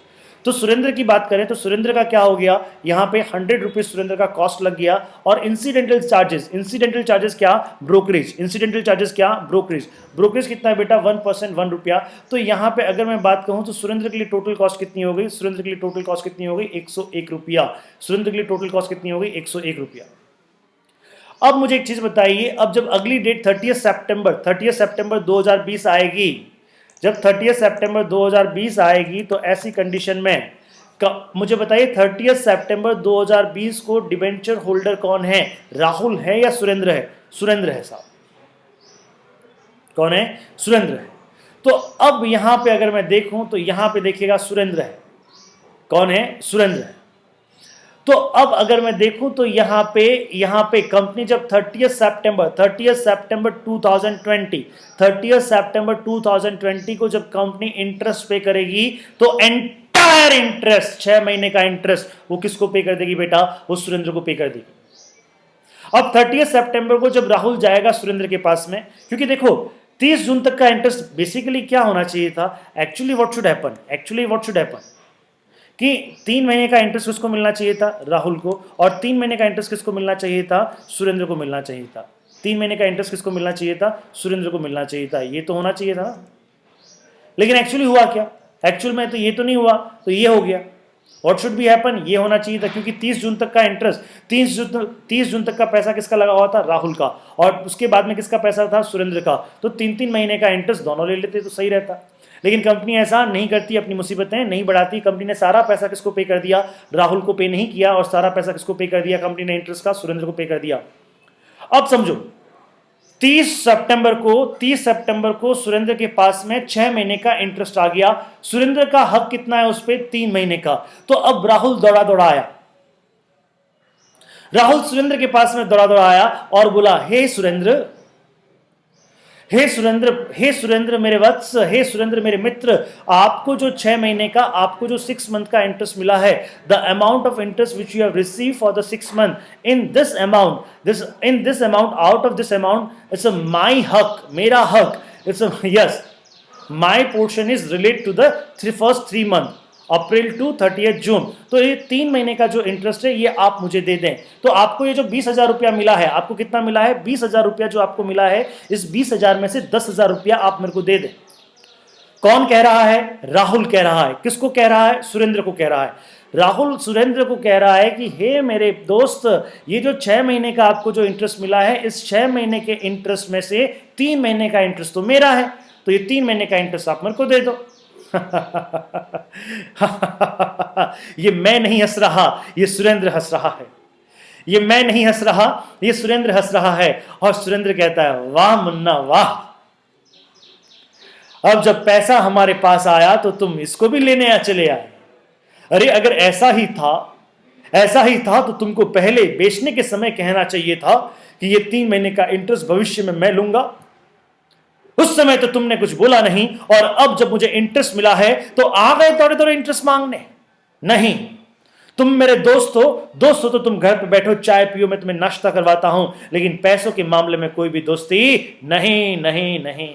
तो सुरेंद्र की बात करें तो सुरेंद्र का क्या हो गया? यहां पे 100 रुपीज सुरेंद्र का कॉस्ट लग गया और इंसिडेंटल चार्जेस क्या? ब्रोकरेज। इंसिडेंटल चार्जेस क्या? ब्रोकरेज। ब्रोकरेज कितना है बेटा? 1% 1 रुपया। तो यहां पे अगर मैं बात कहूं तो सुरेंद्र के लिए टोटल कॉस्ट कितनी हो गई? सुरेंद्र के लिए टोटल कॉस्ट कितनी हो गई? 101 रुपया। सुरेंद्र के लिए टोटल कॉस्ट कितनी हो गई? 101 रुपया। अब मुझे एक चीज बताइए, अब जब अगली डेट 30 सितंबर 2020 आएगी, जब 30 सितंबर 2020 आएगी तो ऐसी कंडीशन में मुझे बताइए 30 सितंबर 2020 को डिबेंचर होल्डर कौन है? राहुल है या सुरेंद्र है? सुरेंद्र है साहब। कौन है? सुरेंद्र है। तो अब यहां पे अगर मैं देखूं तो यहां पे देखिएगा सुरेंद्र है। कौन है? सुरेंद्र है। तो अब अगर मैं देखूं तो यहां पे कंपनी जब 30 सितंबर 2020 को जब कंपनी इंटरेस्ट पे करेगी तो एंटायर इंटरेस्ट 6 महीने का इंटरेस्ट वो किसको पे कर देगी बेटा? वो सुरेंद्र को पे कर देगी। अब 30 सितंबर को जब राहुल जाएगा सुरेंद्र के पास में, क्योंकि देखो 30 जून तक का इंटरेस्ट बेसिकली क्या होना चाहिए था? एक्चुअली व्हाट शुड हैपन कि 3 महीने का इंटरेस्ट किसको मिलना चाहिए था? राहुल को। और 3 महीने का इंटरेस्ट किसको मिलना चाहिए था? सुरेंद्र को मिलना चाहिए था। 3 महीने का इंटरेस्ट किसको मिलना चाहिए था? सुरेंद्र को मिलना चाहिए था। ये तो होना चाहिए था, लेकिन एक्चुअली हुआ क्या? एक्चुअल में तो ये तो नहीं हुआ, तो ये हो गया। What should be happen? ये होना चाहिए था, क्योंकि 30 जून तक का इंटरेस्ट, 30 जून तक का पैसा किसका लगा हुआ था? राहुल का। और उसके बाद में किसका पैसा था? सुरेंद्र का। तो 3-3 महीने का इंटरेस्ट दोनों ले लेते तो सही रहता। लेकिन कंपनी ऐसा नहीं करती, अपनी मुसीबतें नहीं बढ़ाती। कंपनी ने सारा पैसा किसको पे कर दिया? राहुल को पे नहीं किया। और सारा पैसा किसको पे कर दिया? कंपनी ने इंटरेस्ट का सुरेंद्र को पे कर दिया। अब समझो 30 सितंबर को सुरेंद्र के पास में 6 महीने का इंटरेस्ट आ गया। सुरेंद्र का हक कितना है उस पर? 3 महीने का। तो अब राहुल दौड़ा आया, राहुल सुरेंद्र के पास में दौड़ा आया और बोला, हे सुरेंद्र मेरे वत्स, हे सुरेंद्र मेरे मित्र, आपको जो 6 महीने का, आपको जो 6 मंथ का इंटरेस्ट मिला है, the amount of interest which you have receive for the 6 month, in this amount out of this amount it's my हक, मेरा हक, it's yes, my portion is relate to the first 3 month, April to 30 June. तो ये 3 महीने का जो interest है ये आप मुझे दे दें। तो आपको ये जो 20,000 रुपया मिला है, आपको कितना मिला है? 20,000 रुपया जो आपको मिला है, इस 20,000 में से 10,000 रुपया आप मेरे को दे दें। कौन कह रहा है? राहुल कह रहा है। किसको कह रहा है? सुरेंद्र को कह रहा है। राहुल सुरेंद्र को कह रहा है कि हे मेरे दोस्त, ये जो 6 महीने का आपको जो इंटरेस्ट मिला है, इस 6 महीने के इंटरेस्ट में से 3 महीने का इंटरेस्ट तो मेरा है, तो ये 3 महीने का इंटरेस्ट आप मेरे को दे दो। ये मैं नहीं हंस रहा, ये सुरेंद्र हंस रहा है। ये मैं नहीं हंस रहा, ये सुरेंद्र हंस रहा है। और सुरेंद्र कहता है, वाह मुन्ना वाह, अब जब पैसा हमारे पास आया तो तुम इसको भी लेने चले आए। अरे अगर ऐसा ही था तो तुमको पहले बेचने के समय कहना चाहिए था कि ये 3 महीने का इंटरेस्ट भविष्य में मैं लूंगा। उस समय तो तुमने कुछ बोला नहीं, और अब जब मुझे इंटरेस्ट मिला है तो आ गए थोड़े इंटरेस्ट मांगने। नहीं, तुम मेरे दोस्त हो तो तुम घर पे बैठो, चाय पियो, मैं तुम्हें नाश्ता करवाता हूं, लेकिन पैसों के मामले में कोई भी दोस्ती नहीं नहीं नहीं।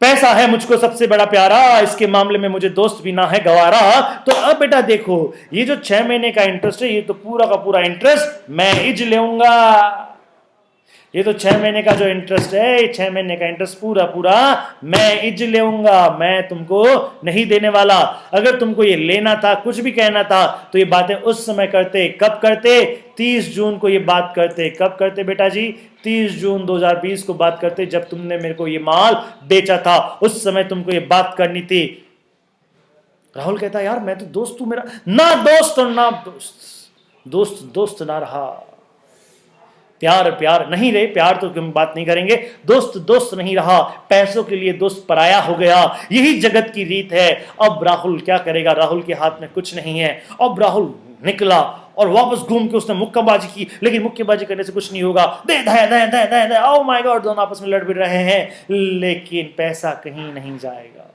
पैसा है मुझको सबसे बड़ा प्यारा, इसके मामले में मुझे दोस्त भी ना है गवारा। तो अब बेटा देखो, ये जो 6 महीने का इंटरेस्ट है, ये तो पूरा का पूरा इंटरेस्ट मैं इज लेऊंगा। ये तो 6 महीने का जो इंटरेस्ट है, ये 6 महीने का इंटरेस्ट पूरा पूरा मैं इज लेऊंगा, मैं तुमको नहीं देने वाला। अगर तुमको ये लेना था, कुछ भी कहना था, तो ये बातें उस समय करते। कब करते? 30 जून को ये बात करते। कब करते बेटा जी? 30 जून 2020 को बात करते, जब तुमने मेरे को ये माल बेचा था, उस समय तुमको ये बात करनी थी। राहुल कहता यार मैं तो दोस्त हूं, मेरा ना दोस्त और ना दोस्त, दोस्त ना रहा, प्यार नहीं रहे, प्यार तो हम बात नहीं करेंगे, दोस्त नहीं रहा, पैसों के लिए दोस्त पराया हो गया। यही जगत की रीत है। अब राहुल क्या करेगा? राहुल के हाथ में कुछ नहीं है। अब राहुल निकला और वापस घूम के उसने मुक्केबाजी की, लेकिन मुक्केबाजी करने से कुछ नहीं होगा। दे दे दे दे दे दे, ओह माय गॉड, दोनों आपस में लड़ भी रहे हैं, लेकिन पैसा कहीं नहीं जाएगा।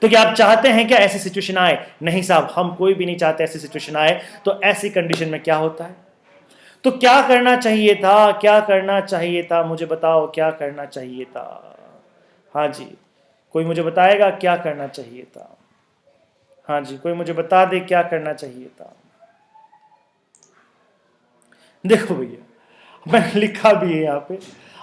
तो क्या आप चाहते हैं क्या ऐसी सिचुएशन आए? नहीं साहब, हम कोई भी नहीं चाहते ऐसी सिचुएशन आए। तो ऐसी कंडीशन में क्या होता है? तो क्या करना चाहिए था? क्या करना चाहिए था? मुझे बताओ, क्या करना चाहिए था? हाँ जी, कोई मुझे बताएगा क्या करना चाहिए था? हाँ जी, कोई मुझे बता दे क्या करना चाहिए था। देखो भैया, मैंने लिखा भी है यहाँ पे।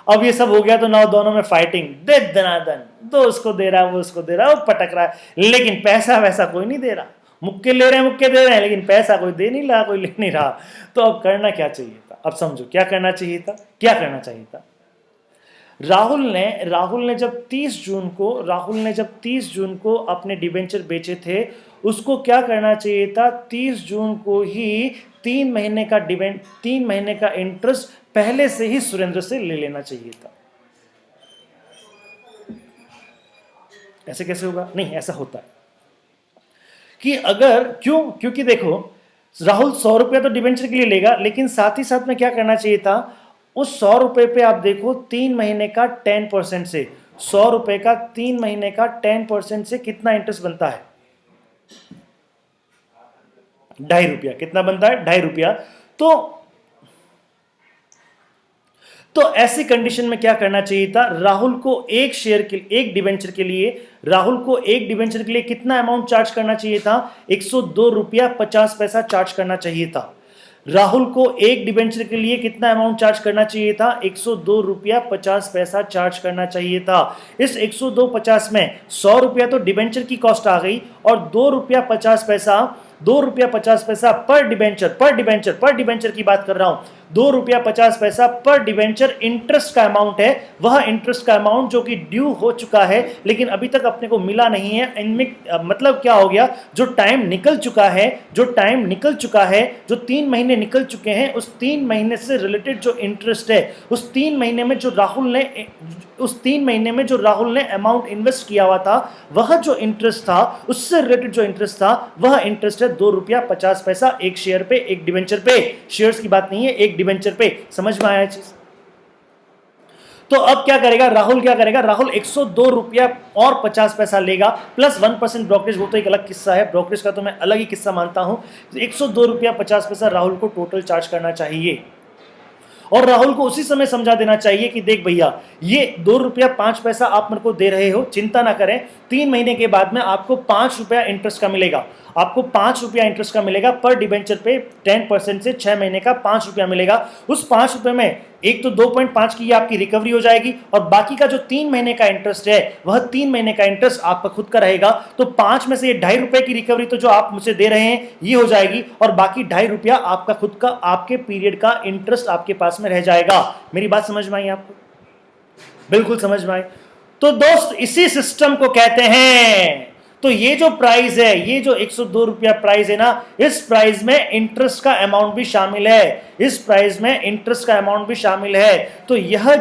अब ये सब हो गया तो नाउ दोनों में फाइटिंग, दे दनादन, दो उसको दे रहा है, वो उसको दे रहा है, वो पटक रहा है, लेकिन पैसा वैसा कोई नहीं दे रहा। मुक्के ले रहे हैं, मुक्के दे रहे हैं, लेकिन पैसा कोई दे नहीं रहा, कोई ले नहीं रहा। तो अब करना क्या चाहिए था? अब समझो क्या करना चाहिए था। क्या करना चाहिए था? राहुल ने जब 30 जून को अपने डिबेंचर बेचे थे, उसको क्या करना चाहिए था? 30 जून को ही 3 महीने का इंटरेस्ट पहले से ही सुरेंद्र से ले लेना चाहिए था। ऐसे कैसे होगा? नहीं, ऐसा होता है कि अगर क्योंकि देखो, राहुल 100 रुपया तो डिबेंचर के लिए लेगा, लेकिन साथ ही साथ में क्या करना चाहिए था? उस 100 रुपए पे आप देखो 3 महीने का 10% से, 100 रुपए का 3 महीने का 10% से कितना इंटरेस्ट बनता है? 2.5 रुपया। कितना बनता है? 2.5 रुपया। तो ऐसी कंडीशन में क्या करना चाहिए था? राहुल को एक डिबेंचर के लिए कितना अमाउंट चार्ज करना चाहिए था? 102 रुपया 50 पैसा चार्ज करना चाहिए था। राहुल को एक डिबेंचर के लिए कितना अमाउंट चार्ज करना चाहिए था? 102 रुपया 50 पैसा चार्ज करना चाहिए था। इस 102.50 में 100 रुपया तो डिबेंचर की कॉस्ट आ गई, और 2 रुपया 50 पैसा पर डिबेंचर की बात कर रहा हूं। 2 रुपया 50 पैसा पर डिबेंचर इंटरेस्ट का अमाउंट है। वह इंटरेस्ट का अमाउंट जो कि ड्यू हो चुका है, लेकिन अभी तक अपने को मिला नहीं है। इनमें मतलब क्या हो गया? जो टाइम निकल चुका है, जो 3 महीने निकल चुके हैं, उस 3 महीने से रिलेटेड जो इंटरेस्ट है, उस 3 महीने में जो राहुल ने अमाउंट इन्वेस्ट किया हुआ था, वह जो इंटरेस्ट था, उससे रिलेटेड जो इंटरेस्ट था, वह इंटरेस्ट है 2 रुपया 50 पैसा एक शेयर पे, एक डिबेंचर पे। शेयर्स की बात नहीं है, एक डिबेंचर पे। समझ में आया चीज? तो अब क्या करेगा राहुल? 102 रुपया और 50 पैसा लेगा, प्लस 1% ब्रोकरेज। वो तो एक अलग किस्सा है, ब्रोकरेज का तो मैं अलग ही किस्सा मानता हूं। 102 रुपया 50 पैसा राहुल को टोटल चार्ज करना चाहिए, और राहुल को उसी समय समझा देना चाहिए कि देख भैया, ये 2 रुपया 5 पैसा आप मेरे को दे रहे हो, चिंता ना करें, 3 महीने के बाद में आपको 5 रुपया इंटरेस्ट का मिलेगा। आपको 5 रुपया इंटरेस्ट का मिलेगा पर डिबेंचर पे, 10% से 6 महीने का 5 रुपया मिलेगा। उस 5 रुपये में एक तो 2.5 की आपकी रिकवरी हो जाएगी, और बाकी का जो 3 महीने का इंटरेस्ट है, वह 3 महीने का इंटरेस्ट आपका खुद का रहेगा। तो 5 में से ये 2.5 रुपए की रिकवरी तो जो आप मुझे दे रहे हैं, ये हो जाएगी, और बाकी 2.5 रुपया आपका खुद का, आपके पीरियड का इंटरेस्ट आपके पास में रह जाएगा। मेरी बात समझ में आई आपको? बिल्कुल समझ में आई। तो दोस्त, इसी सिस्टम को कहते हैं। तो ये जो प्राइस है, ये जो 102 रुपया प्राइस है ना, इस प्राइस में इंटरेस्ट का अमाउंट भी शामिल है। तो यह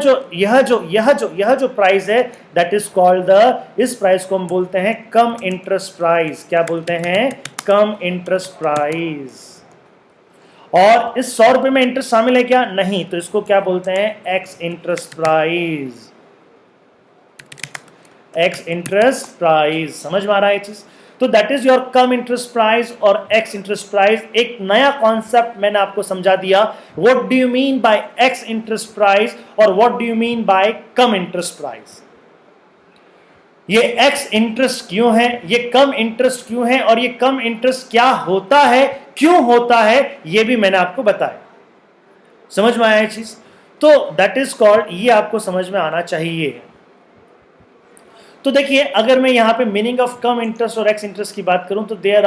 जो प्राइस है, दैट इज कॉल्ड इस प्राइस को हम बोलते हैं कम इंटरेस्ट प्राइस। क्या बोलते हैं? कम इंटरेस्ट प्राइस। और इस 100 रुपए में इंटरेस्ट शामिल है क्या? नहीं। तो इसको क्या बोलते हैं? Ex interest price. समझ में आ रहा है चीज? तो तो that is your cum interest price और एक्स इंटरेस्ट प्राइस। एक नया कॉन्सेप्ट मैंने आपको समझा दिया, what do you mean by ex interest price और what do you mean by cum interest price. ये एक्स इंटरेस्ट क्यों है, ये कम इंटरेस्ट क्यों है, और ये कम इंटरेस्ट क्या होता है, क्यों होता है, ये भी मैंने आपको बताया। समझ में आया ये चीज? तो दैट इज कॉल्ड, ये आपको समझ में आना चाहिए। तो देखिए, अगर मैं यहां पे मीनिंग ऑफ कम इंटरेस्ट और एक्स इंटरेस्ट की बात करूं तो there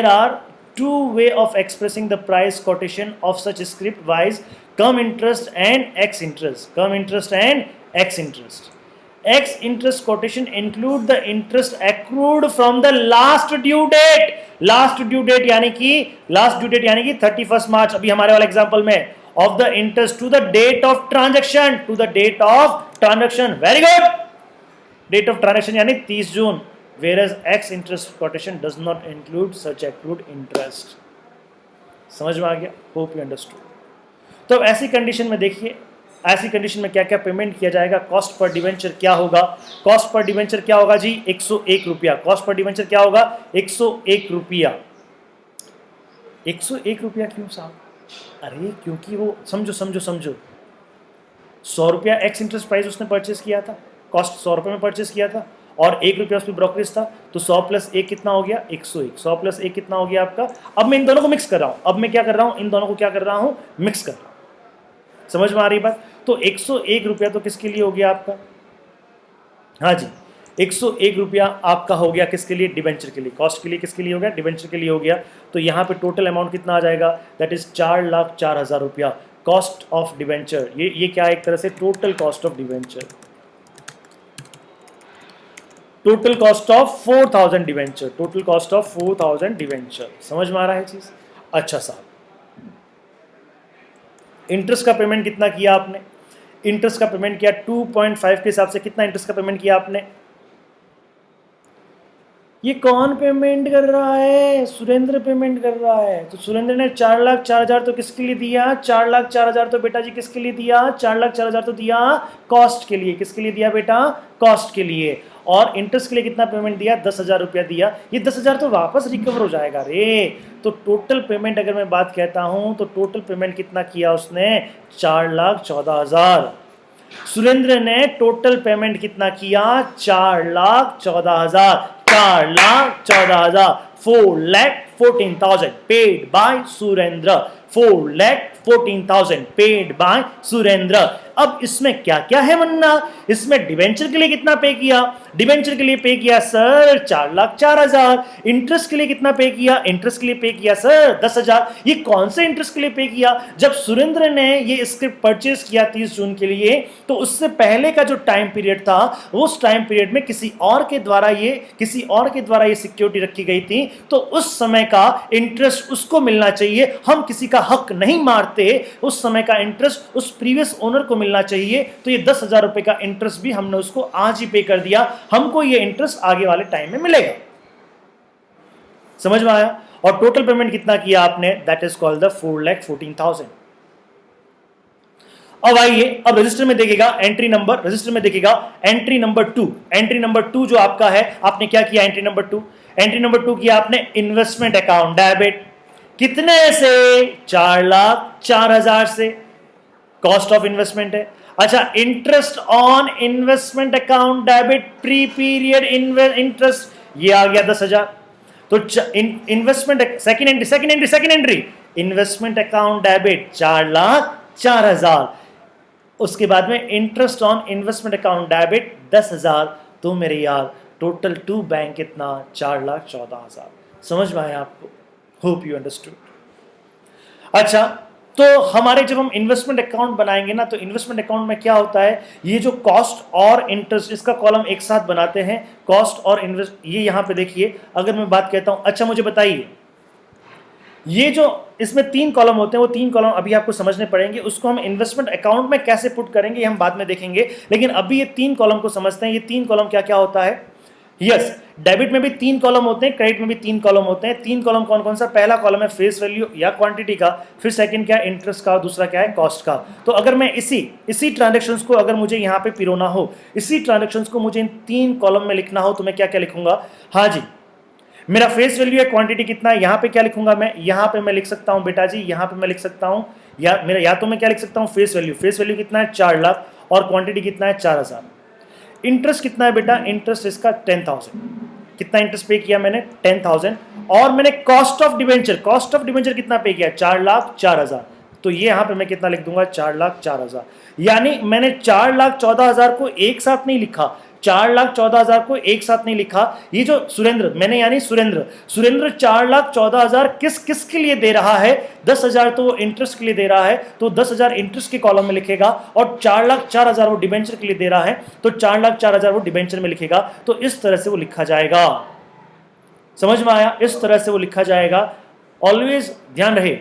are two way of expressing the price quotation of such script wise cum interest and ex interest, cum interest and ex interest. X interest quotation include the interest accrued from the last due date। last due date यानी कि 31 मार्च, अभी हमारे वाला example में, of the interest to the date of transaction, to the date of transaction, very good, date of transaction यानी 30 जून, whereas X interest quotation does not include such accrued interest। समझ में आ गया? hope you understood। तो अब ऐसी condition में देखिए, ऐसी कंडीशन में क्या क्या पेमेंट किया जाएगा। कॉस्ट पर डिवेंचर क्या होगा? कॉस्ट पर डिवेंचर क्या होगा जी? 101 रुपया। कॉस्ट पर डिवेंचर क्या होगा? 101 रुपया। 101 रुपया क्यों साहब? अरे क्योंकि वो समझो 100 रुपया एक्स इंटरेस्ट प्राइस उसने परचेस किया था, कॉस्ट 100 रुपये में परचेस किया था, और 1 रुपया उसमें ब्रोकरेज था, तो 100 + 1 कितना हो गया? 101। 100 + 1 कितना हो गया आपका? अब मैं इन दोनों को मिक्स कर रहा हूँ, अब मैं क्या कर रहा हूँ? इन दोनों को क्या कर रहा हूँ? मिक्स कर रहा हूँ। समझ में आ रही बात? तो 101 रुपया तो किसके लिए हो गया आपका? हाँ जी, 101 रुपया आपका हो गया किसके लिए? डिबेंचर के लिए। कॉस्ट के लिए किसके लिए हो गया? डिबेंचर के लिए हो गया। तो यहाँ पे टोटल अमाउंट कितना आ जाएगा? दैट इज 4,04,000 रुपया कॉस्ट ऑफ डिबेंचर। ये क्या है? एक तरह से total cost of debenture, total cost of 4,000 debenture, total cost of 4,000 debenture. समझ में आ रहा है चीज? अच्छा साहब, इंटरेस्ट का पेमेंट कितना किया आपने? इंटरेस्ट का पेमेंट किया 2.5 के हिसाब से। कितना इंटरेस्ट का पेमेंट किया आपने? ये कौन पेमेंट कर रहा है? सुरेंद्र पेमेंट कर रहा है। तो सुरेंद्र ने 4,04,000 तो किसके लिए दिया? 4,04,000 तो बेटा जी किसके लिए दिया? 4,04,000 तो दिया कॉस्ट के लिए। किसके लिए दिया बेटा? कॉस्ट के लिए। और इंटरेस्ट के लिए कितना पेमेंट दिया? 10,000 रुपया दिया। ये 10,000 तो वापस रिकवर हो जाएगा रे। तो टोटल पेमेंट अगर मैं बात कहता हूं तो टोटल पेमेंट कितना किया उसने? 4,14,000। सुरेंद्र ने टोटल पेमेंट कितना किया? 4,14,000। 4,14,000, 4,14,000 paid by Surendra. 4,14,000 paid by Surendra. अब इसमें क्या क्या है वन्ना? इसमें डिवेंचर के लिए कितना पे किया? डिवेंचर के लिए पे किया सर 4,04,000। इंटरेस्ट के लिए कितना पे किया? इंटरेस्ट के लिए पे किया सर 10,000। ये कौन से इंटरेस्ट के लिए पे किया? जब सुरेंद्र ने ये स्क्रिप्ट परचेज किया 30 जून के लिए, तो उससे पहले का जो टाइम पीरियड था, उस टाइम पीरियड में किसी और के द्वारा ये सिक्योरिटी रखी गई थी, तो उस समय का इंटरेस्ट उसको मिलना चाहिए। हम किसी का हक नहीं मारते, उस समय का इंटरेस्ट उस प्रीवियस ओनर को मिलना चाहिए। तो ये 10,000 रुपए का इंटरेस्ट भी हमने उसको आज ही पे कर दिया, हमको ये इंटरेस्ट आगे वाले टाइम में मिलेगा। समझ में आया? और टोटल पेमेंट कितना किया आपने? That is called the 4,14,000। अब आइए, अब रजिस्टर में देखिएगा एंट्री नंबर, रजिस्टर में देखिएगा एंट्री नंबर 2। एंट्री नंबर 2 जो आपका है, आपने क्या किया? एंट्री नंबर 2, एंट्री नंबर 2 किया आपने इन्वेस्टमेंट अकाउंट डेबिट। कितने से? 4,04,000 से। कॉस्ट ऑफ इन्वेस्टमेंट है। अच्छा, interest on investment account debit pre period interest, ये आ गया 10,000। तो investment second entry investment account debit 4,04,000। उसके बाद में interest on investment account debit 10,000। तो मेरे यार टोटल टू बैंक कितना? 4,14,000। समझ में आया आपको? Hope you understood. अच्छा, तो हमारे जब हम इन्वेस्टमेंट अकाउंट बनाएंगे ना, तो इन्वेस्टमेंट अकाउंट में क्या होता है? ये जो कॉस्ट और इंटरेस्ट, इसका कॉलम एक साथ बनाते हैं, कॉस्ट और इन्वेस्ट। ये यहां पे देखिए, अगर मैं बात कहता हूं, अच्छा मुझे बताइए, ये जो इसमें 3 कॉलम होते हैं, वो 3 कॉलम अभी आपको समझने पड़ेंगे। उसको हम इन्वेस्टमेंट अकाउंट में कैसे पुट करेंगे, हम बाद में देखेंगे। लेकिन अभी ये 3 कॉलम को समझते हैं। ये 3 कॉलम क्या क्या होता है? यस, डेबिट में भी 3 कॉलम होते हैं, क्रेडिट में भी 3 कॉलम होते हैं। 3 कॉलम कौन कौन सा? पहला कॉलम है फेस वैल्यू या क्वांटिटी का, फिर सेकंड क्या है? इंटरेस्ट का, दूसरा क्या है? कॉस्ट का। तो अगर मैं इसी ट्रांजैक्शंस को अगर मुझे यहाँ पे पिरोना हो, इसी ट्रांजैक्शंस को मुझे इन 3 कॉलम में लिखना हो, तो मैं क्या क्या लिखूंगा? हाँ जी, मेरा फेस वैल्यू है, क्वांटिटी कितना है, यहां पे क्या लिखूंगा मैं, यहां पे मैं लिख सकता हूं बेटा जी, यहां पे मैं लिख सकता हूं या तो मैं क्या लिख सकता हूं, फेस वैल्यू कितना है 4 लाख और क्वांटिटी कितना है 4000। इंटरेस्ट कितना है बेटा, इंटरेस्ट इसका 10,000। कितना इंटरेस्ट पे किया मैंने 10,000 और मैंने कॉस्ट ऑफ डिवेंचर कितना पे किया 4,04,000। तो ये यहां पे मैं कितना लिख दूंगा 4,04,000। यानी मैंने 4,14,000 को एक साथ नहीं लिखा, 4,14,000 को एक साथ नहीं लिखा। ये जो सुरेंद्र मैंने यानी सुरेंद्र 4,14,000 किस किस के लिए दे रहा है, 10,000 तो वो इंटरेस्ट के लिए दे रहा है, तो 10,000 इंटरेस्ट के कॉलम में लिखेगा और 4,04,000 वो डिबेंचर के लिए दे रहा है, तो 4,04,000 वो डिबेंचर में लिखेगा। तो इस तरह से वो लिखा जाएगा, समझ में आया, इस तरह से वो लिखा जाएगा। ऑलवेज ध्यान रहे,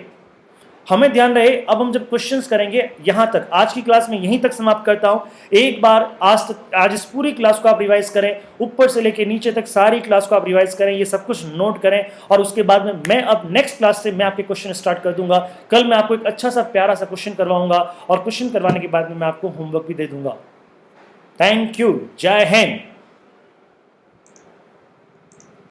हमें ध्यान रहे। अब हम जब क्वेश्चंस करेंगे, यहां तक आज की क्लास में यहीं तक समाप्त करता हूं। एक बार आज इस पूरी क्लास को आप रिवाइज करें, ऊपर से लेके नीचे तक सारी क्लास को आप रिवाइज करें, ये सब कुछ नोट करें और उसके बाद में मैं अब नेक्स्ट क्लास से मैं आपके क्वेश्चन स्टार्ट कर दूंगा। कल मैं आपको एक अच्छा सा प्यारा सा क्वेश्चन करवाऊंगा और क्वेश्चन करवाने के बाद में मैं आपको होमवर्क भी दे दूंगा। थैंक यू, जय हिंद।